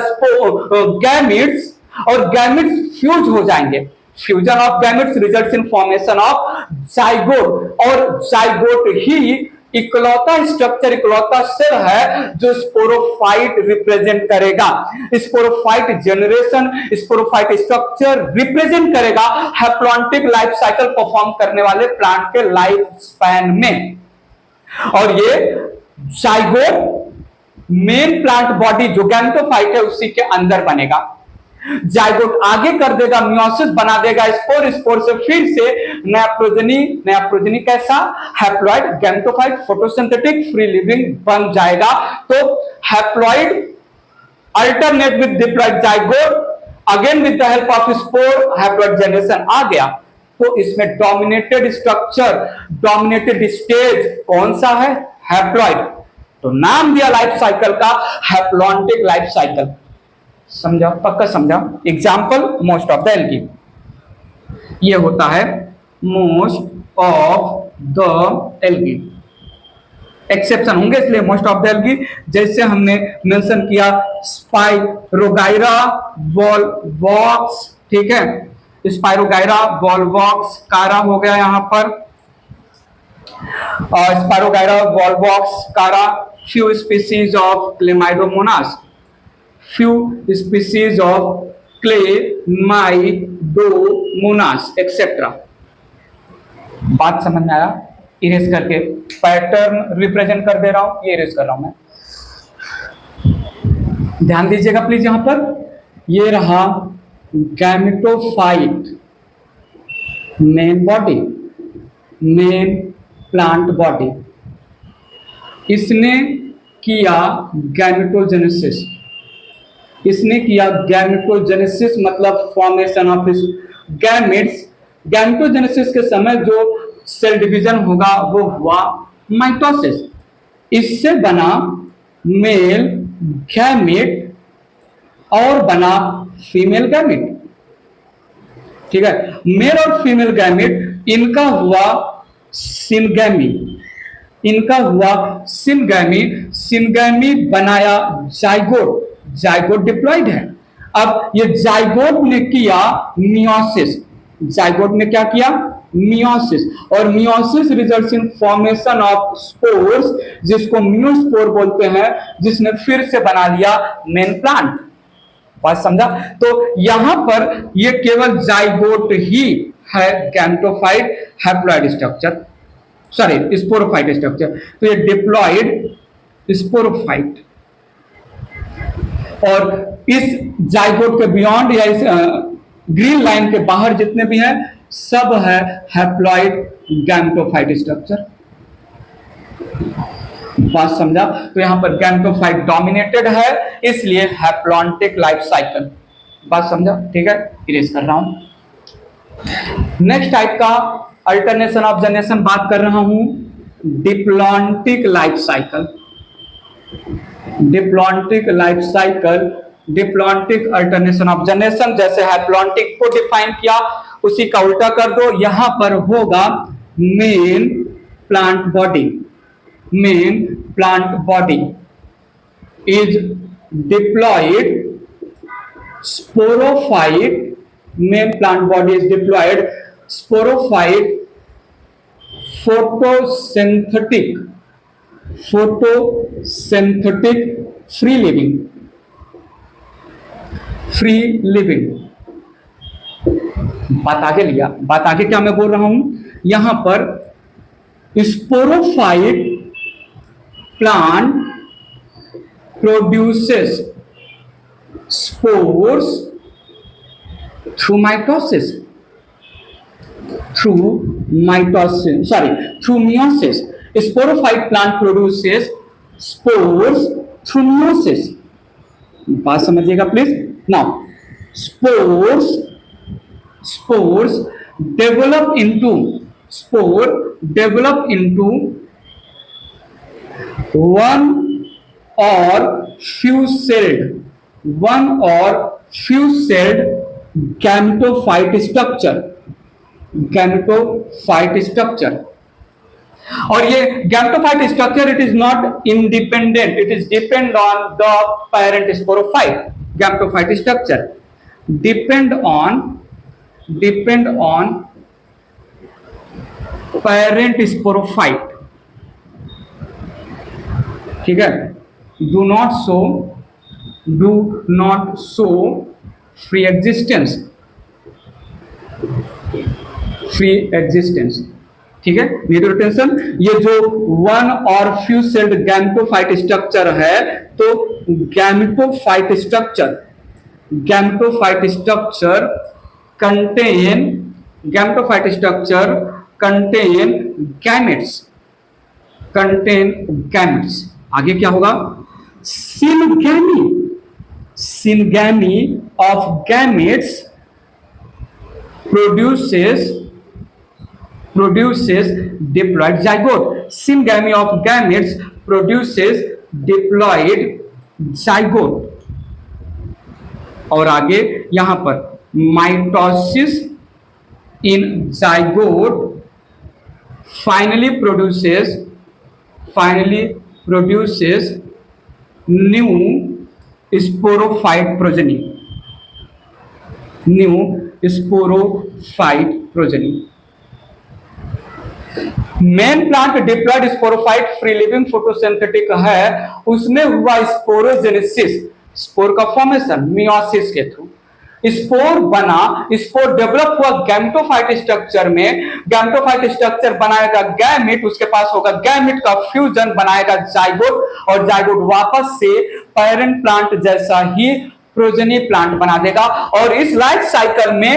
गैमेट्स, और गैमेट्स फ्यूज हो जाएंगे। Fusion of gametes results in formation of zygote, और जाइगोट ही इकलौता स्ट्रक्चर, इकलौता सेल है जो स्पोरोफाइट रिप्रेजेंट करेगा। Sporophyte generation, sporophyte structure represent करेगा हैप्लॉन्टिक लाइफ साइकिल परफॉर्म करने वाले प्लांट के लाइफ स्पैन में। और ये जाइगोट मेन प्लांट बॉडी जो गैमेटोफाइट है उसी के अंदर बनेगा। जाइगोट आगे कर देगा, मियोसिस बना देगा, स्पोर, स्पोर से फिर से नया प्रोजेनी कैसा? Haploid gametophyte photosynthetic free living बन जाएगा। तो haploid alternate with diploid zygote, again with the help of spore, haploid generation आ गया। तो इसमें डोमिनेटेड स्ट्रक्चर, डोमिनेटेड स्टेज कौन सा है? हैप्लॉइड। तो नाम दिया लाइफ साइकिल का हैप्लॉन्टिक लाइफ साइकिल। समझा? पक्का समझा? Example, most of the algae. ये होता है most of the algae. Exception होंगे इसलिए मोस्ट ऑफ द एल्गी। जैसे हमने मेंशन किया स्पाइरोगाइरा वॉल्वॉक्स, ठीक है, स्पाइरोगाइरा वॉल्वॉक्स कारा हो गया यहां पर, स्पाइरोगाइरा वॉल्वॉक्स कारा, few species of Chlamydomonas, few species of Chlamydomonas etc. बात समझ में आया? इरेज करके पैटर्न रिप्रेजेंट कर दे रहा हूं, ये इरेज कर रहा हूं मैं। ध्यान दीजिएगा प्लीज, यहां पर ये रहा gametophyte main body, main plant body. इसने किया गैमेटोजेनेसिस, मतलब फॉर्मेशन ऑफ गैमेट्स। गैमेटोजेनेसिस के समय जो सेल डिवीजन होगा वो हुआ माइटोसिस। इससे बना मेल गैमेट और बना फीमेल गैमेट, ठीक है। मेल और फीमेल गैमेट इनका हुआ सिनगैमी, सिनगैमी बनाया जाइगोट, जाइगोट डिप्लॉइड है। अब ये जाइगोट ने किया मियोसिस, जाइगोट ने क्या किया? मियोसिस, और meiosis results in formation of spores, जिसको मियोस्पोर बोलते हैं, जिसने फिर से बना लिया मेन प्लांट। बात समझा? तो यहां पर ये केवल जाइगोट ही है gametophyte haploid structure, sorry sporophyte structure. तो ये डिप्लॉइड स्पोरोफाइट, और इस जाइगोट के बियॉन्ड या इस ग्रीन लाइन के बाहर जितने भी हैं सब है हैप्लॉइड गैमेटोफाइट स्ट्रक्चर। बात समझा? तो यहां पर गैमेटोफाइट डोमिनेटेड है, इसलिए हैप्लॉन्टिक लाइफ साइकिल। बात समझा? ठीक है, इरेज कर रहा हूं। नेक्स्ट टाइप का अल्टरनेशन ऑफ जनरेशन बात कर रहा हूं, diplontic life cycle. Diplontic life cycle, diplontic alternation of generation. जैसे हैप्लॉन्टिक को डिफाइन किया उसी का उल्टा कर दो। यहां पर होगा main plant body, main plant body is diploid sporophyte, main plant body is diploid sporophyte photosynthetic free living। बात आगे क्या मैं बोल रहा हूं, यहां पर sporophyte plant produces spores through meiosis। Sporophyte plant produces spores through meiosis। बात समझिएगा please. Now spores develop into one or few celled gametophyte structure। और ये gametophyte structure it is not independent, it is depend on the parent sporophyte। gametophyte structure depend on parent sporophyte, ठीक है। do not show free existence, ठीक है। Need tension, ये जो one और few sailed gametophyte structure है, तो gametophyte structure contain gametes। आगे क्या होगा, syngamy of gametes produces diploid zygote। syngamy of gametes produces diploid zygote। और आगे यहां पर mitosis in zygote finally produces new sporophyte progeny। Main plant diploid sporophyte free living photosynthetic है, उसमें हुआ स्पोरोजेनेसिस, स्पोर का फॉर्मेशन मियोसिस के through. Spore बना, स्पोर डेवलप हुआ गैमेटोफाइट स्ट्रक्चर में, गैमेटोफाइट स्ट्रक्चर बनाएगा गैमेट, उसके पास होगा गैमेट का फ्यूजन बनाएगा जाइगोट, और जाइगोट वापस से पेरेंट प्लांट जैसा ही प्रोजेनी प्लांट बना देगा। और इस लाइफ साइकिल में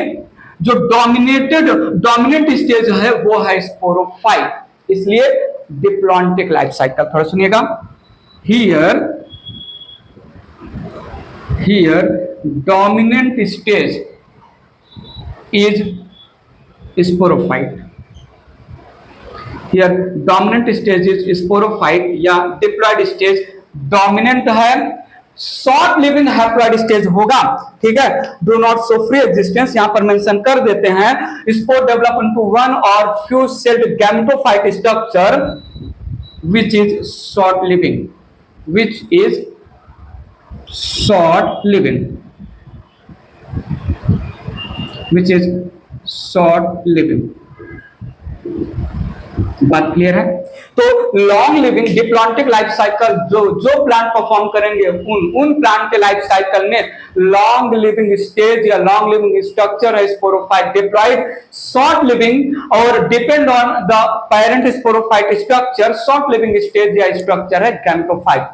जो डोमिनेंट स्टेज है वो है स्पोरोफाइट, इसलिए डिप्लॉन्टिक लाइफ साइकिल। थोड़ा सुनिएगा, here dominant stage is sporophyte। here dominant stage is sporophyte या डिप्लॉयड स्टेज डोमिनेंट है, शॉर्ट लिविंग हैप्लॉयड स्टेज होगा, ठीक है। Do not show free existence यहां पर मेंशन कर देते हैं। स्पोर डेवलप इनटू वन और few sailed gametophyte structure which is short living, बात क्लियर है। तो long living diplontic life cycle जो प्लांट परफॉर्म करेंगे उन प्लांट के लाइफ साइकिल में लॉन्ग लिविंग स्टेज या लॉन्ग लिविंग स्ट्रक्चर है स्पोरोफाइट डिप्लॉयड। शॉर्ट लिविंग और depend on the parent sporophyte structure, short living stage या स्ट्रक्चर है गैमेटोफाइट।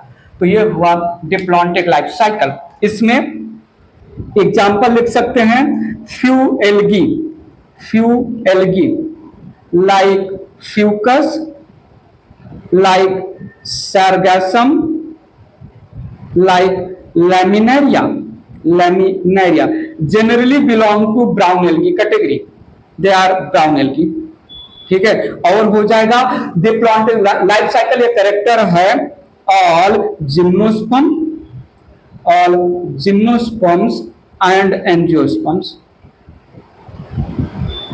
तो ये हुआ डिप्लॉन्टिक लाइफ साइकिल। इसमें एग्जांपल लिख सकते हैं, few algae like fucus, like sargassum, like laminaria generally belong to brown algae category, they are brown algae, ठीक है। और हो जाएगा डिप्लॉन्टिक लाइफ साइकिल, ये कैरेक्टर है all gymnosperms and angiosperms,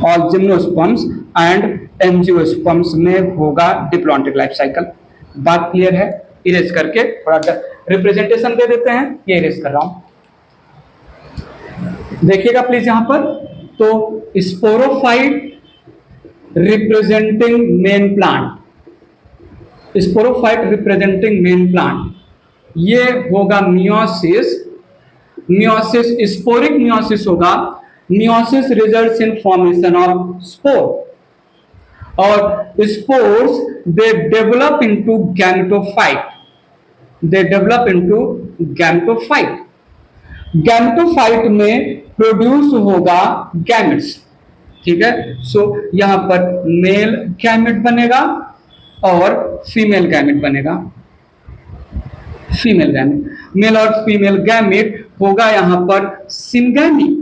all gymnosperms and angiosperms में होगा डिप्लॉन्टिक लाइफ साइकिल। बात क्लियर है? इरेज करके थोड़ा रिप्रेजेंटेशन दे देते हैं, ये इरेज कर रहा हूं, देखिएगा प्लीज यहां पर। तो sporophyte representing main plant, sporophyte representing main plant, ये होगा मियोसिस। मियोसिस स्पोरिक मियोसिस होगा। Meiosis results in formation of spore और spores they develop into gametophyte, they develop into gametophyte. Gametophyte में प्रोड्यूस होगा गैमेट्स, ठीक है। सो यहां पर मेल गैमेट बनेगा और फीमेल गैमेट बनेगा, फीमेल गैमेट, मेल और फीमेल गैमेट होगा यहां पर सिंगैमी,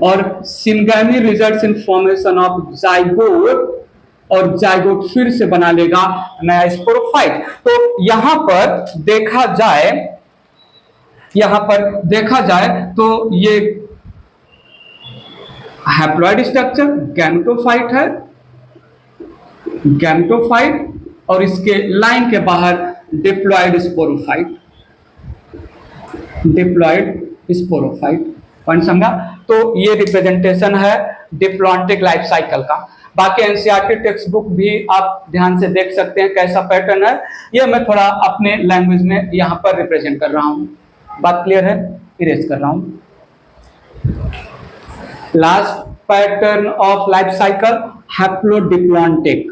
और syngamy results in formation of zygote, और जाइगोट फिर से बना लेगा नया स्पोरोफाइट। तो यहां पर देखा जाए, यहां पर देखा जाए तो ये हैप्लॉइड स्ट्रक्चर गैमेटोफाइट है, गैमेटोफाइट, और इसके लाइन के बाहर diploid sporophyte, diploid sporophyte. Point समझा? तो ये रिप्रेजेंटेशन है डिप्लॉन्टिक लाइफ साइकिल का। बाकी एनसीईआरटी टेक्स्ट बुक भी आप ध्यान से देख सकते हैं कैसा पैटर्न है, ये मैं थोड़ा अपने लैंग्वेज में यहां पर रिप्रेजेंट कर रहा हूं। बात क्लियर है? इरेज कर रहा हूं। Last pattern of life cycle haplodiplontic,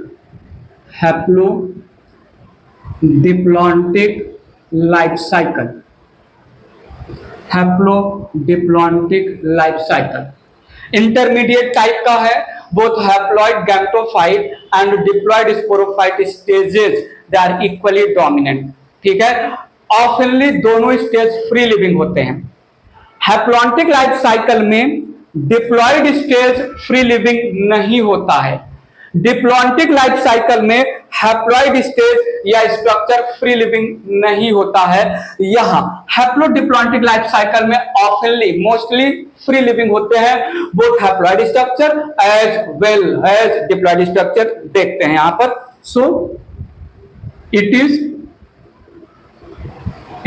haplodiplontic life cycle, haplodiplontic life cycle intermediate type का है। Both haploid gametophyte and diploid sporophyte stages they are equally dominant, ठीक है। ऑफनली दोनों स्टेज फ्री लिविंग होते हैं। हैप्लॉन्टिक लाइफ साइकिल में diploid stage free living नहीं होता है। डिप्लॉन्टिक लाइफ साइकिल में हैप्लॉइड स्टेज या स्ट्रक्चर फ्री लिविंग नहीं होता है। यहां हैप्लोडिप्लॉन्टिक लाइफ साइकिल में ऑफनली मोस्टली फ्री लिविंग होते हैं। Both haploid structure as well as diploid structure देखते हैं यहां पर। So it is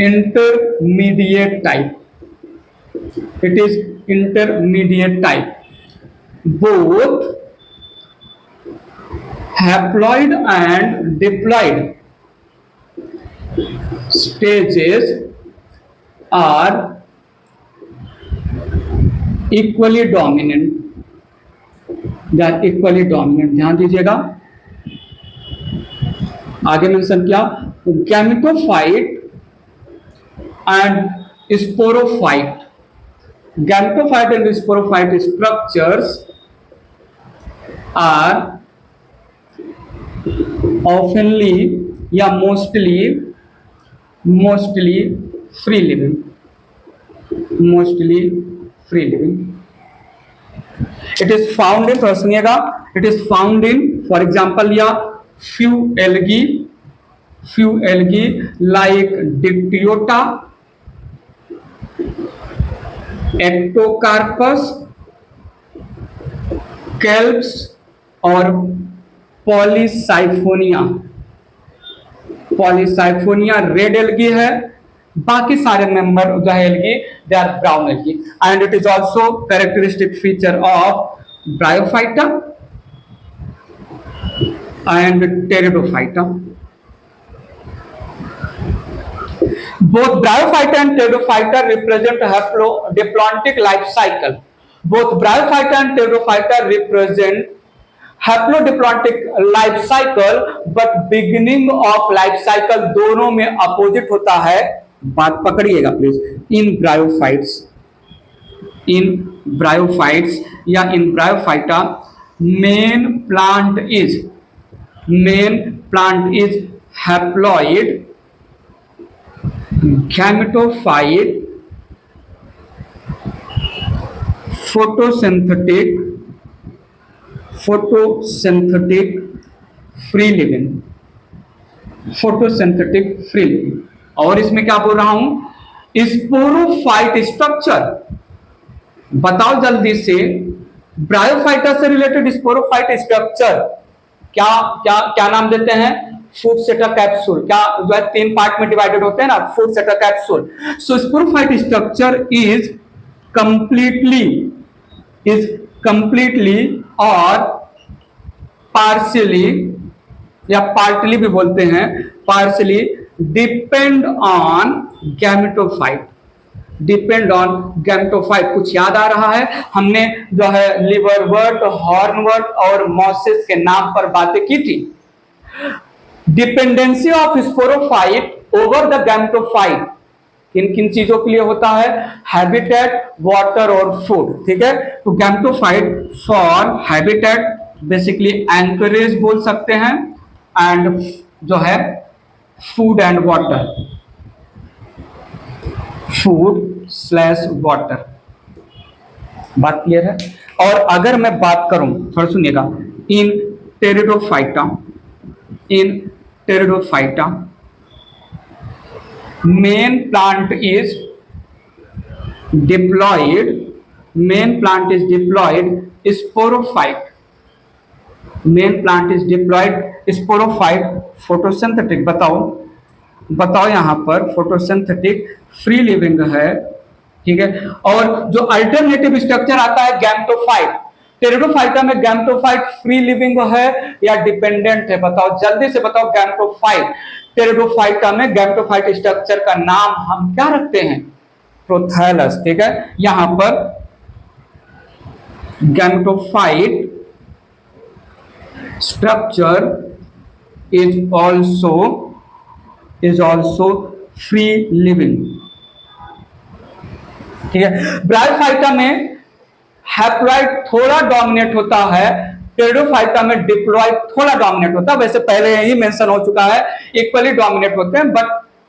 intermediate type, it is intermediate type. Both haploid and diploid stages are equally dominant, they are equally dominant। ध्यान दीजिएगा, आगे mention किया gametophyte and sporophyte, gametophyte and sporophyte structures are oftenly या mostly free living, mostly free living। It is found in, थोड़ा सुनिएगा, it is found in for example या few algae like Dictyota, Ectocarpus, kelps और Polysiphonia. Polysiphonia red algae है, बाकी सारे member जो है algae they are brown algae. And it is also characteristic feature of bryophyta and pteridophyta. Both bryophyta and pteridophyta represent haplodiplontic life cycle. Both bryophyta and pteridophyta represent haplodiplontic life cycle, but beginning of life cycle दोनों में opposite होता है। बात पकड़िएगा please. in bryophytes या in bryophyta main plant is haploid, gametophyte, photosynthetic free living, photosynthetic free living. और इसमें क्या बोल रहा हूं? Sporophyte structure. बताओ जल्दी से, ब्रायोफाइटा से रिलेटेड स्पोरोफाइट स्ट्रक्चर क्या क्या क्या नाम देते हैं? फूड सेटर कैप्सूल, क्या जो है 3 पार्ट में डिवाइडेड होते हैं ना, foot seta capsule. So sporophyte structure is completely और पार्शियली या पार्टली भी बोलते हैं, partially depend on gametophyte, depend on gametophyte. कुछ याद आ रहा है? हमने जो है लिवरवर्ट, हॉर्नवर्ट और मॉसेस के नाम पर बातें की थी। Dependency of sporophyte over the gametophyte किन किन चीजों के लिए होता है? हैबिटेट, वाटर और फूड। ठीक है, तो gametophyte for habitat basically anchorage बोल सकते हैं, एंड जो है food and water, food slash water. बात क्लियर है? और अगर मैं बात करूं, थोड़ा सुनिएगा, in pteridophyta main plant is diploid sporophyte, main plant is diploid sporophyte photosynthetic. बताओ यहां पर फोटोसिंथेटिक फ्री लिविंग है। ठीक है, और जो अल्टरनेटिव स्ट्रक्चर आता है गैमेटोफाइट, टेरिडोफाइटा में गैमेटोफाइट फ्री लिविंग है या डिपेंडेंट है? बताओ, जल्दी से बताओ। गैमेटोफाइट, टेरिडोफाइटा में गैमेटोफाइट स्ट्रक्चर का नाम हम क्या रखते हैं? प्रोथैलस। ठीक है, यहां पर gametophyte structure is also free living. ठीक है, ब्रायोफाइटा में हैप्लॉइड थोड़ा डोमिनेट होता है, टेरिडोफाइटा में डिप्लॉयड थोड़ा डोमिनेट होता है। वैसे पहले ही मेंशन हो चुका है, इक्वली डोमिनेट होते हैं, बट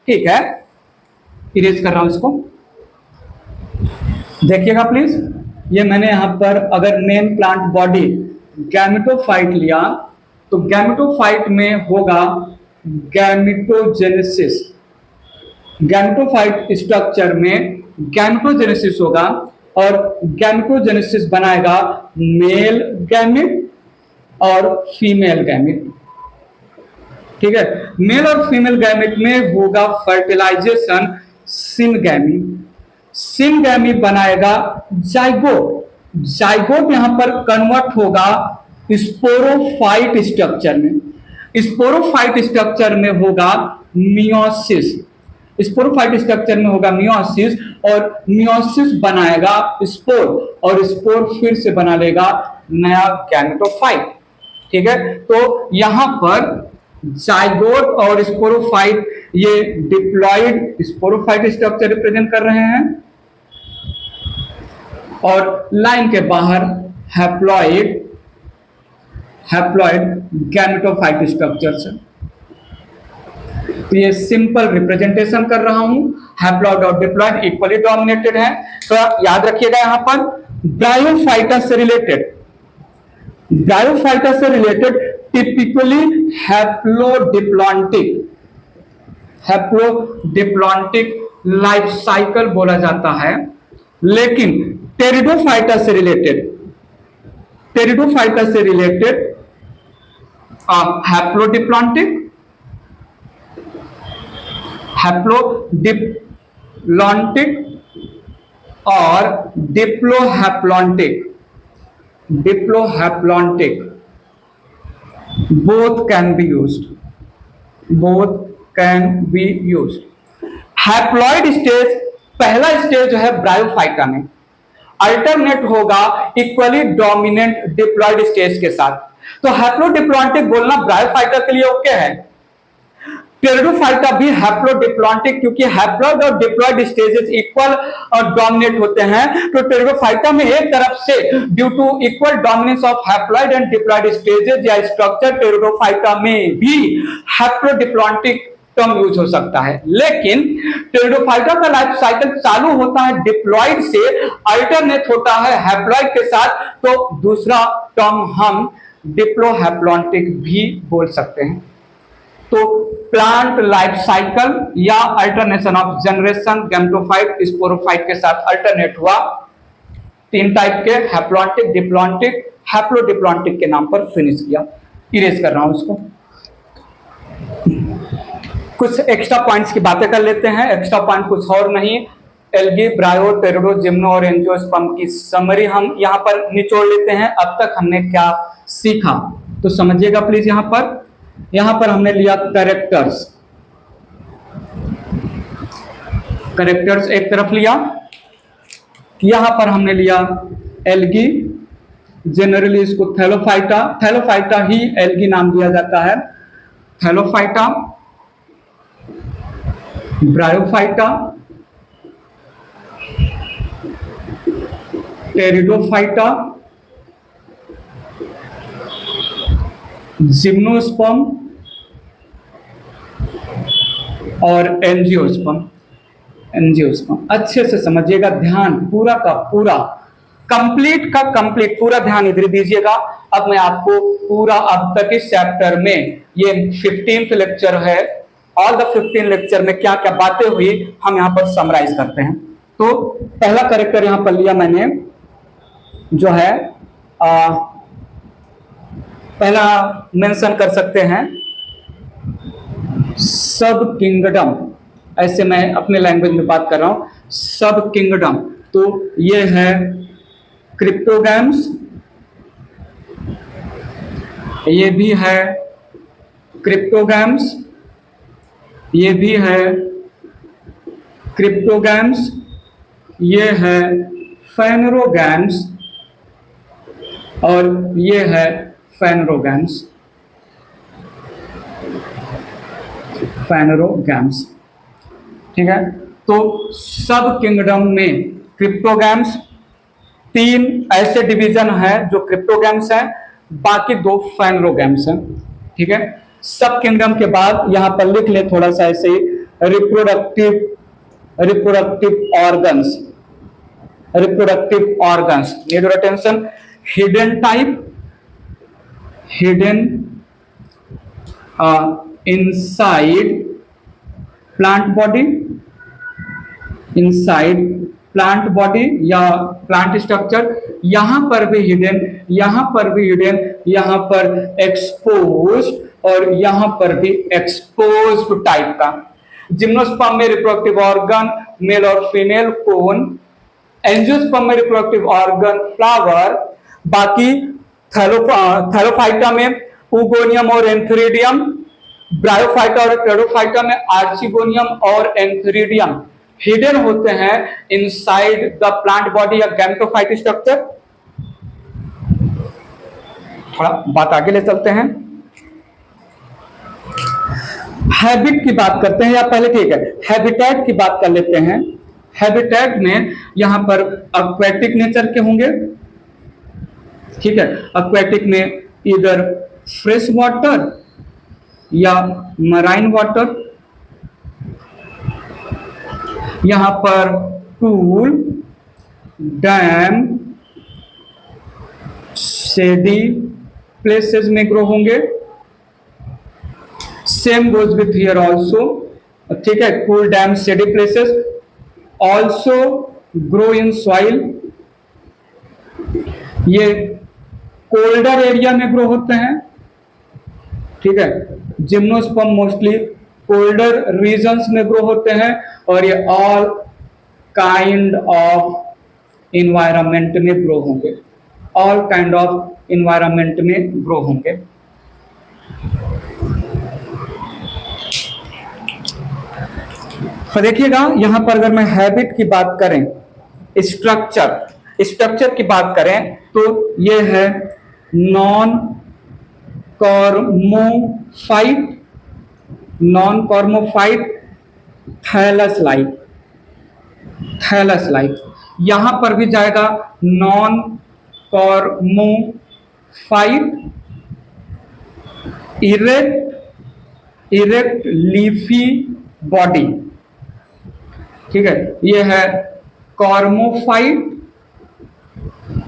ठीक है, इरेज कर रहा हूं इसको। देखिएगा प्लीज, ये मैंने यहां पर अगर मेन प्लांट बॉडी गैमेटोफाइट लिया तो गैमेटोफाइट में होगा गैमेटोजेनेसिस, गैमेटोफाइट स्ट्रक्चर में गैमेटोजेनेसिस होगा और गैमेटोजेनेसिस बनाएगा मेल गैमेट और फीमेल गैमेट। ठीक है, मेल और फीमेल गैमेट में होगा फर्टिलाइजेशन सिनगैमी, सिनगैमी बनाएगा जाइगोट, जाइगोट यहां पर कन्वर्ट होगा स्पोरोफाइट स्ट्रक्चर में, स्पोरोफाइट स्ट्रक्चर में होगा मियोसिस, स्पोरोफाइट स्ट्रक्चर में होगा मियोसिस और मियोसिस बनाएगा स्पोर और स्पोर फिर से बना लेगा नया गैमेटोफाइट। ठीक है, तो यहां पर जाइगोट और स्पोरोफाइट ये डिप्लॉयड स्पोरोफाइट स्ट्रक्चर रिप्रेजेंट कर रहे हैं और लाइन के बाहर हैप्लॉइड गैमेटोफाइट स्ट्रक्चर से। तो ये सिंपल रिप्रेजेंटेशन कर रहा हूं, हैप्लॉइड और डिप्लॉइड इक्वली डोमिनेटेड है। तो याद रखिएगा यहां पर ब्रायोफाइटा से related typically haplodiplontic life cycle बोला जाता है, लेकिन टेरिडोफाइटा से रिलेटेड हैप्लोडिप्लॉन्टिक और डिप्लोहैप्लॉन्टिक both can be used। Haploid stage, पहला स्टेज जो है ब्रायोफाइटा में अल्टरनेट होगा इक्वली डोमिनेंट डिप्लॉइड स्टेज के साथ। तो हैप्लोडिप्लॉन्टिक बोलना ब्रायोफाइटा के लिए ओके है, टेरिडोफाइटा भी हैप्लोडिप्लॉन्टिक, क्योंकि हैप्लॉइड और डिप्लॉइड स्टेजेस इक्वल और डोमिनेट होते हैं। तो टेरिडोफाइटा में एक तरफ से due to equal dominance of haploid and diploid stages या स्ट्रक्चर, टेरिडोफाइटा में भी हैप्लोडिप्लॉन्टिक टर्म यूज हो सकता है। लेकिन टेरिडोफाइटा का लाइफ साइकिल चालू होता है डिप्लॉइड से, अल्टरनेट होता है हैप्लॉइड के साथ, तो दूसरा टर्म हम डिप्लोहैप्लॉन्टिक भी बोल सकते हैं। तो प्लांट लाइफ साइकिल या alternation of generation gametophyte sporophyte के साथ अल्टरनेट हुआ, 3 टाइप के हैप्लॉन्टिक, डिप्लॉन्टिक, हैप्लोडिप्लॉन्टिक के नाम पर फिनिश किया। इरेज कर रहा हूं इसको। कुछ एक्स्ट्रा पॉइंट्स की बातें कर लेते हैं। एक्स्ट्रा पॉइंट कुछ और नहीं, एल्गी, ब्रायो, टेरिडो, जिम्नो और एंजियोस्पर्म की समरी हम यहाँ पर निचोड़ लेते हैं। अब तक हमने क्या सीखा तो समझिएगा प्लीज। यहाँ पर हमने लिया कैरेक्टर्स, कैरेक्टर्स एक तरफ लिया। यहां पर हमने लिया एल्गी, जनरली इसको थैलोफाइटा, थैलोफाइटा ही एल्गी नाम दिया जाता है। थैलोफाइटा, ब्रायोफाइटा, टेरिडोफाइटा, जिम्नोस्पर्म और एंजियोस्पर्म। एंजियोस्पर्म अच्छे से समझिएगा, ध्यान पूरा का पूरा, कंप्लीट का कंप्लीट पूरा ध्यान इधर दीजिएगा। अब मैं आपको पूरा अब तक इस चैप्टर में, ये 15th लेक्चर है, ऑल द 15 लेक्चर में क्या क्या बातें हुई हम यहाँ पर समराइज करते हैं। तो पहला कैरेक्टर यहाँ पर लिया मैंने, जो है पहला मेंशन कर सकते हैं सब किंगडम, ऐसे मैं अपने लैंग्वेज में बात कर रहा हूं, सब किंगडम। तो ये है क्रिप्टोगैम्स, ये भी है क्रिप्टोगैम्स, ये भी है क्रिप्टोगैम्स, ये है फेनरोगैम्स और ये है फेनरोगैम्स, फेनरोगैम्स। ठीक है, तो सब किंगडम में क्रिप्टोगैम्स, 3 ऐसे डिवीजन है जो क्रिप्टोगैम्स है, बाकी 2 फेनरोगैम्स हैं। ठीक है, सब किंगडम के बाद यहां पर लिख ले थोड़ा सा ऐसे, reproductive organs, reproductive organs, need your attention. Hidden type, hidden inside plant body, inside plant body या प्लांट स्ट्रक्चर, यहां पर भी हिडन, यहां पर भी हिडन, यहां पर एक्सपोज और यहां पर भी एक्सपोज्ड टाइप का। जिम्नोस्पर्म में रिप्रोडक्टिव ऑर्गन मेल और फीमेल कोन, एंजियोस्पर्म में रिप्रोडक्टिव ऑर्गन फ्लावर, बाकी थैलोफाइटा में उगोनियम और एंथ्रीडियम, ब्रायोफाइटा और टेरिडोफाइटा में आर्चिगोनियम और एंथ्रीडियम हिडन होते हैं इनसाइड द प्लांट बॉडी या गैमेटोफाइट स्ट्रक्चर। थोड़ा बात आगे ले चलते हैं, हैबिट की बात करते हैं, या पहले ठीक है हैबिटेट की बात कर लेते हैं। हैबिटेट में यहां पर एक्वेटिक नेचर के होंगे। ठीक है, एक्वेटिक में इधर फ्रेश वाटर या मराइन वाटर, यहां पर पूल, डैम, शेडी प्लेसेस में ग्रो होंगे। Same goes with here also. ठीक है, pool, dam, shady places also grow in soil. ये कोल्डर एरिया में ग्रो होते हैं। ठीक है, जिम्नोस्पर्म मोस्टली कोल्डर रीजन्स में ग्रो होते हैं और ये ऑल काइंड ऑफ इन्वायरमेंट में ग्रो होंगे, ऑल काइंड ऑफ इन्वायरमेंट में ग्रो होंगे। तो देखिएगा यहां पर अगर मैं हैबिट की बात करें, स्ट्रक्चर की बात करें तो ये है नॉन कॉर्मोफाइट थैलस लाइक, यहां पर भी जाएगा नॉन कॉर्मोफाइट इरेक्ट लीफी बॉडी। ठीक है, ये है कॉर्मोफाइट,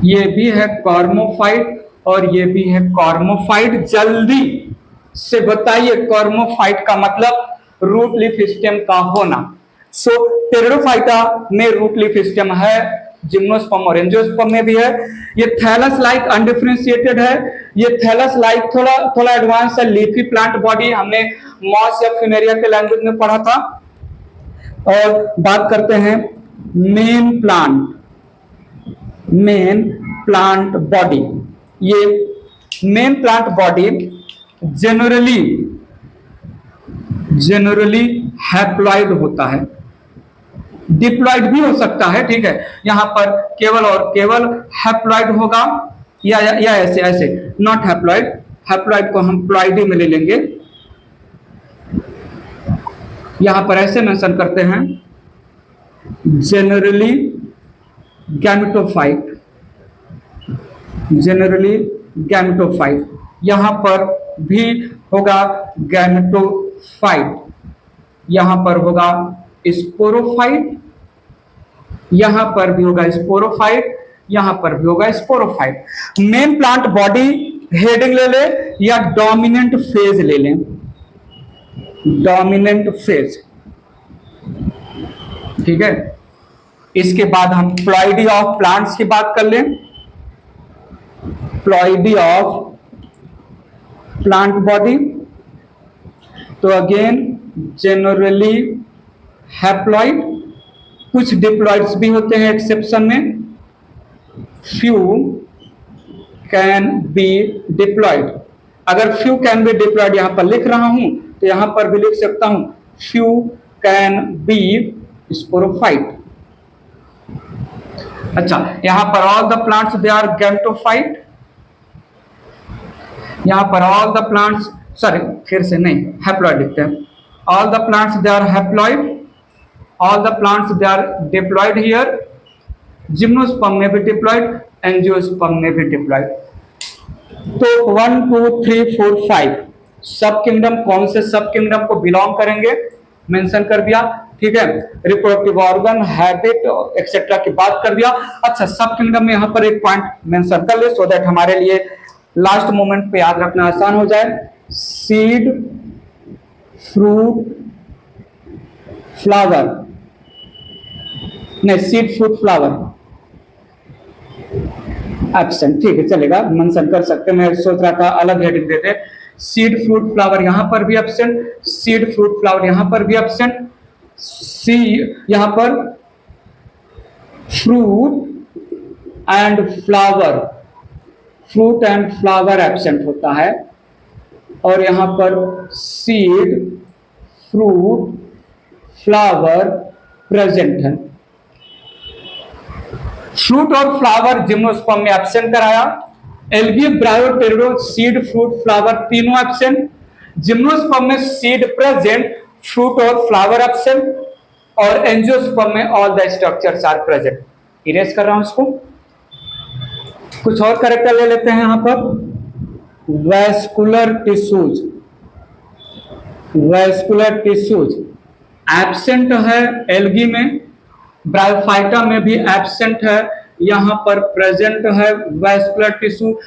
ये भी है कॉर्मोफाइट और ये भी है कॉर्मोफाइट। जल्दी से बताइए कॉर्मोफाइट का मतलब रूट लीफ स्टेम का होना। सो टेरिडोफाइटा में रूट लीफ स्टेम है, जिम्नोस्पर्म और एंजियोस्पर्म में भी है। ये थैलस लाइक अनडिफरेंशिएटेड है, ये थैलस लाइक थोड़ा एडवांस है, लीफी प्लांट बॉडी हमने मॉस या फ्यूनेरिया के लैंग्वेज में पढ़ा था। और बात करते हैं मेन प्लांट बॉडी। ये main plant body generally haploid होता है, डिप्लॉइड भी हो सकता है, ठीक है। यहां पर केवल और केवल हैप्लॉइड होगा या ऐसे नॉट हैप्लॉइड। हैप्लॉइड को हम प्लॉइडी में ले लेंगे। यहां पर ऐसे मेंशन करते हैं जनरली गैमेटोफाइट, यहां पर भी होगा गैमेटोफाइट, यहां पर होगा स्पोरोफाइट, यहां पर भी होगा स्पोरोफाइट, यहां पर भी होगा sporophyte. Main plant body heading ले ले या डोमिनेंट फेज ले लें, डोमिनेंट फेज, ठीक है। इसके बाद हम प्लॉइडी ऑफ प्लांट्स की बात कर लें। प्लॉइडी ऑफ प्लांट बॉडी, तो अगेन जनरली हैप्लॉइड, कुछ डिप्लॉइड्स भी होते हैं एक्सेप्शन में, फ्यू कैन बी डिप्लॉइड। अगर फ्यू कैन बी डिप्लॉइड यहां पर लिख रहा हूं तो यहां पर भी लिख सकता हूं फ्यू कैन बी स्पोरोफाइट। अच्छा, यहां पर all the plants they are gametophyte, यहां पर ऑल द प्लांट्स, सॉरी फिर से नहीं, हैप्लॉइड लिखते हैं। All the plants they are haploid, all the plants they are diploid here, gymnosperm में भी डिप्लॉइड, एंजियोस्पर्म में भी डिप्लॉइड। तो 1 2 3 4 5 सब किंगडम कौन से सब किंगडम को बिलोंग करेंगे मेंशन कर दिया, ठीक है। रिप्रोडक्टिव ऑर्गन, हैबिट एक्सेट्रा की बात कर दिया। अच्छा, सब किंगडम में यहां पर एक पॉइंट मेंशन कर ले सो दैट हमारे लिए लास्ट मोमेंट पे याद रखना आसान हो जाए। सीड, फ्रूट, फ्लावर, नहीं सीड फ्रूट फ्लावर एब्सेंट, ठीक है चलेगा, मेंशन कर सकते हैं। मैं सोच रहा था अलग हेडिंग देते। सीड फ्रूट फ्लावर यहां पर भी एब्सेंट, सीड फ्रूट फ्लावर यहां पर भी एब्सेंट, सी यहां पर fruit and flower, fruit and flower absent होता है, और यहां पर सीड, फ्रूट, फ्लावर प्रेजेंट है। फ्रूट और फ्लावर जिम्नोस्पर्म में एब्सेंट कराया, algae, bryo, pterido, seed, fruit, flower तीनों एब्सेंट। जिम्नोस्पर्म में सीड प्रेजेंट, फ्रूट और फ्लावर एब्सेंट, और एंजियोस्पर्म में all the structures are present. Erase कर रहा हूं इसको। कुछ और कैरेक्टर ले लेते हैं यहां पर। Vascular tissues, vascular tissues absent है एल्गी में, ब्रायोफाइटा में भी एब्सेंट है, यहां पर प्रेजेंट है वैस्कुलर टिश्यू।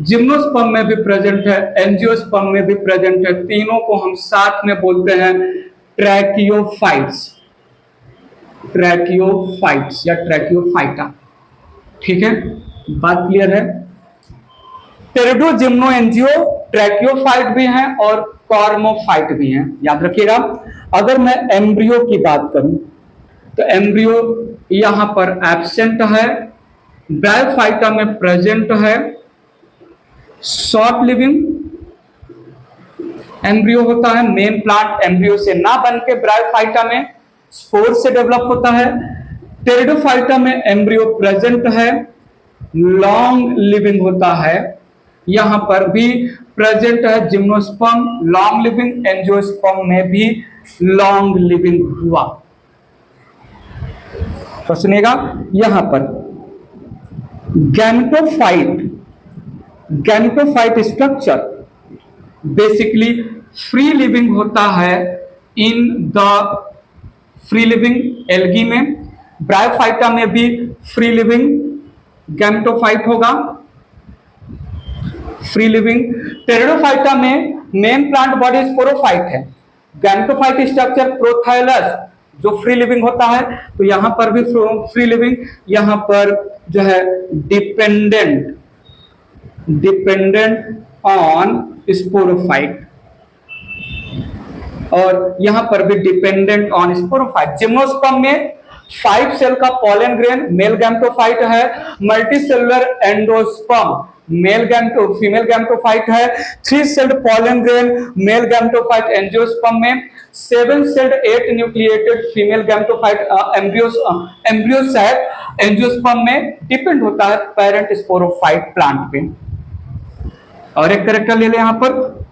जिम्नोस्पर्म में भी प्रेजेंट है, एंजियोस्पर्म में भी प्रेजेंट है। तीनों को हम साथ में बोलते हैं ट्रैकियोफाइट्स, ट्रैकियोफाइट्स या ट्रैकियोफाइटा, ठीक है, बात क्लियर है। टेरिडो, जिम्नो, एंजियो ट्रैकियोफाइट भी हैं और कॉर्मोफाइट भी हैं, याद रखिएगा। अगर मैं एम्ब्रियो की बात करूं तो एम्ब्रियो यहां पर एब्सेंट है, ब्रायोफाइटा में प्रेजेंट है। शॉर्ट लिविंग एम्ब्रियो होता है, मेन प्लांट एम्ब्रियो से ना बन के ब्रायोफाइटा में स्पोर से डेवलप होता है। टेरिडोफाइटा में एम्ब्रियो प्रेजेंट है, लॉन्ग लिविंग होता है, यहां पर भी प्रेजेंट है। जिम्नोस्पर्म लॉन्ग लिविंग, एंजियोस्पर्म में भी लॉन्ग लिविंग हुआ। तो सुनिएगा यहां पर gametophyte structure basically free living होता है in the free living algae में। ब्रायोफाइटा में भी फ्री लिविंग गैमेटोफाइट होगा, फ्री लिविंग। टेरिडोफाइटा में मेन प्लांट बॉडी स्पोरोफाइट है। गैमेटोफाइट स्ट्रक्चर प्रोथाइलस जो फ्री लिविंग होता है, तो यहां पर भी फ्री लिविंग, यहां पर जो है डिपेंडेंट ऑन स्पोरोफाइट, और यहां पर भी डिपेंडेंट ऑन स्पोरोफाइट। जिम्नोस्पर्म में 5 सेल का पॉलन ग्रेन मेल गैमेटोफाइट है, मल्टीसेलुलर एंडोस्पर्म फीमेल गैमेटोफाइट है, 3 sailed pollen grain male gametophyte angiosperm में, 7 sailed 8 nucleated female gametophyte embryo sac angiosperm में डिपेंड होता है पेरेंट स्पोरोफाइट प्लांट पे। और एक कैरेक्टर ले ले यहां पर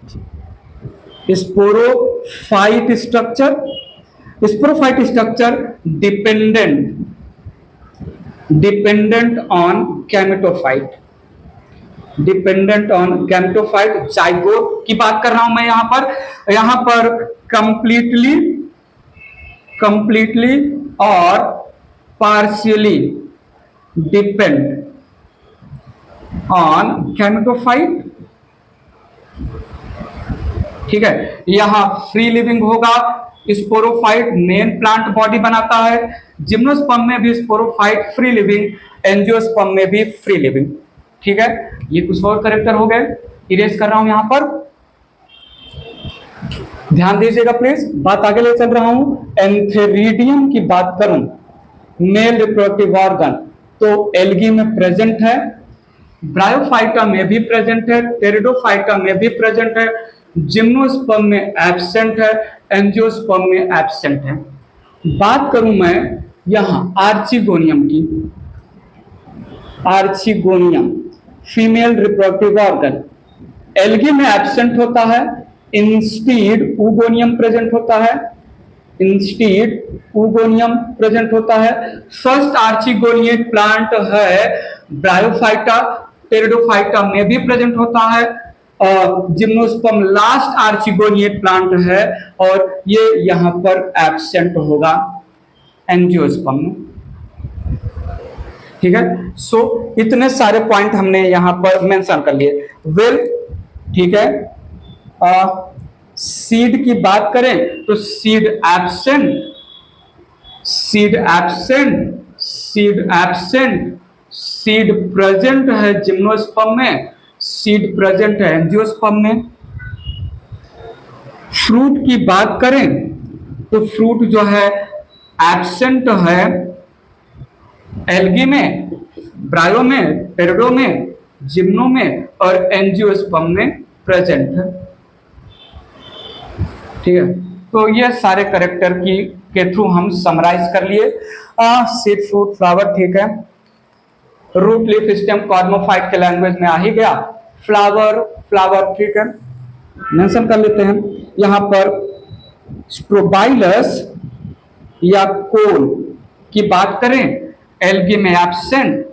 sporophyte structure. Sporophyte structure dependent on gametophyte, zygote की बात कर रहा हूं मैं यहां पर कंप्लीटली और पार्शियली डिपेंड ऑन गैमेटोफाइट। ठीक है, यहां फ्री लिविंग होगा, स्पोरोफाइट मेन प्लांट बॉडी बनाता है, जिम्नोस्पर्म में भी स्पोरोफाइट फ्री लिविंग, एंजियोस्पर्म में भी फ्री लिविंग। ठीक है, ये कुछ और कैरेक्टर हो गए, इरेज कर रहा हूं यहां पर, ध्यान दीजिएगा प्लीज, बात आगे ले चल रहा हूं। एंथेरिडियम की बात करूं, मेल रिप्रोडक्टिव ऑर्गन, तो एल्गी में प्रेजेंट है, ब्रायोफाइटा में भी प्रेजेंट है, टेरिडोफाइटा में भी प्रेजेंट है, जिम्नोस्पर्म में एब्सेंट है, एंजियोस्पर्म में एब्सेंट है। बात करूं मैं यहां आर्चिगोनियम की, archegonium female reproductive organ, algae में एब्सेंट होता है, इंस्टीड ऊगोनियम प्रेजेंट होता है, फर्स्ट आर्चिगोनिएट प्लांट है ब्रायोफाइटा, टेरिडोफाइटा में भी प्रेजेंट होता है, और जिम्नोस्पर्म लास्ट आर्चिगोनिएट प्लांट है, और ये यहां पर एब्सेंट होगा एंजियोस्पर्म में। ठीक है, सो इतने सारे पॉइंट हमने यहां पर मेंशन कर लिए। वेल ठीक है, सीड की बात करें तो सीड एब्सेंट, सीड प्रेजेंट है जिम्नोस्पर्म में, सीड प्रेजेंट है एंजियोस्पर्म में। फ्रूट की बात करें तो फ्रूट जो है एब्सेंट है एल्गी में, ब्रायो में, टेरिडो में, जिम्नो में, और एंजियोस्पर्म में प्रेजेंट है। ठीक है, तो ये सारे कैरेक्टर के थ्रू हम समराइज कर लिए। सीड, फ्रूट, फ्लावर, ठीक है, रूट, लीफ, स्टेम कॉर्मोफाइट के लैंग्वेज में आ ही गया। फ्लावर ठीक है, मेंशन कर लेते हैं यहां पर। स्ट्रोबाइलस या कोल की बात करें, एल्गी में एब्सेंट,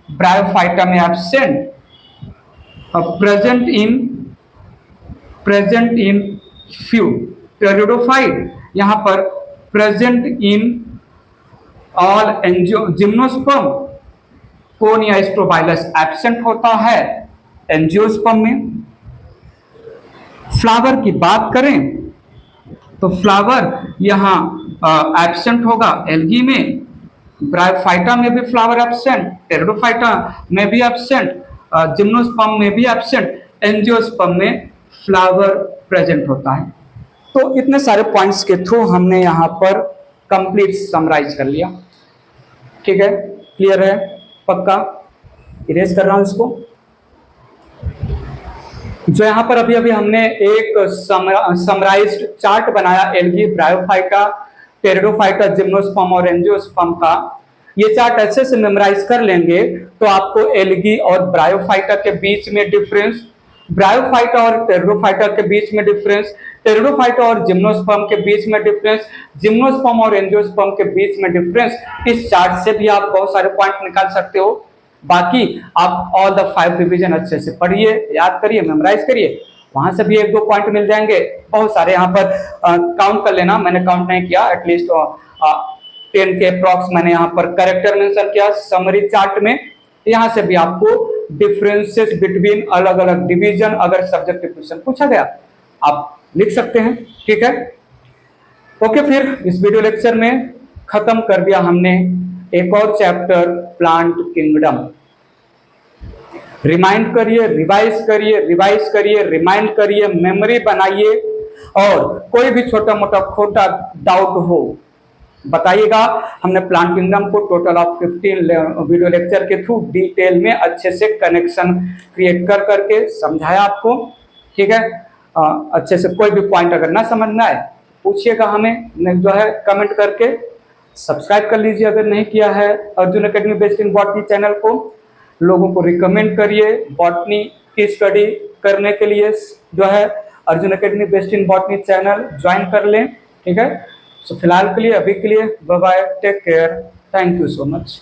ब्रायोफाइटा में absent, present in few, pteridophyte यहां पर प्रेजेंट इन ऑल, जिम्नोस्पर्म, कोन या स्ट्रोबाइलस एब्सेंट होता है एंजियोस्पर्म में। फ्लावर की बात करें तो फ्लावर यहां एब्सेंट होगा एल्गी में, ब्रायोफाइटा में भी फ्लावर एब्सेंट, टेरिडोफाइटा में भी एब्सेंट, जिम्नोस्पर्म में भी एब्सेंट, एंजियोस्पर्म में फ्लावर प्रेजेंट होता है। तो इतने सारे पॉइंट्स के थ्रू हमने यहां पर कंप्लीट समराइज कर लिया। ठीक है, क्लियर है, पक्का, इरेज कर रहा हूं इसको। जो यहां पर अभी हमने एक समराइज्ड चार्ट बनाया एल्गी, ब्रायोफाइटा, टेरिडोफाइटा, जिम्नोस्पर्म और एंजियोस्पर्म का, ये चार्ट अच्छे से मेमोराइज कर लेंगे तो आपको एल्गी और ब्रायोफाइटा के बीच में डिफरेंस, ब्रायोफाइटा और टेरिडोफाइटा के बीच में डिफरेंस, टेरिडोफाइटा और जिम्नोस्पर्म के बीच में डिफरेंस, जिम्नोस्पर्म और एंजियोस्पर्म के बीच में डिफरेंस, इस चार्ट से भी आप बहुत सारे पॉइंट निकाल सकते हो। बाकी आप ऑल द 5 रिवीजन अच्छे से पढ़िए, याद करिए, मेमोराइज करिए, वहां से भी 1-2 पॉइंट मिल जाएंगे, बहुत सारे। यहाँ पर काउंट कर लेना, मैंने काउंट नहीं किया, एटलीस्ट 10 के अप्रॉक्स मैंने यहाँ पर कैरेक्टर मेंशन किया समरी चार्ट में। यहाँ से भी आपको डिफरेंसेस बिटवीन अलग अलग डिवीजन, अगर सब्जेक्टिव क्वेश्चन पूछा गया आप लिख सकते हैं। ठीक है, ओके, फिर इस वीडियो लेक्चर में खत्म कर दिया हमने एक और चैप्टर प्लांट किंगडम। रिमाइंड करिए, रिवाइज करिए, रिवाइज करिए, रिमाइंड करिए, मेमोरी बनाइए, और कोई भी छोटा मोटा खोटा डाउट हो बताइएगा। हमने प्लांट किंगडम को टोटल ऑफ 15 वीडियो लेक्चर के थ्रू डिटेल में अच्छे से कनेक्शन क्रिएट कर करके समझाया आपको, ठीक है। अच्छे से कोई भी पॉइंट अगर ना समझ में आए पूछिएगा हमें, जो है कमेंट करके। सब्सक्राइब कर लीजिए अगर नहीं किया है Arjun academy based in botany channel को। लोगों को रिकमेंड करिए बॉटनी की स्टडी करने के लिए, जो है Arjun academy based in botany channel join कर लें, ठीक है। सो फिलहाल के लिए, अभी के लिए bye bye, take care, thank you so much.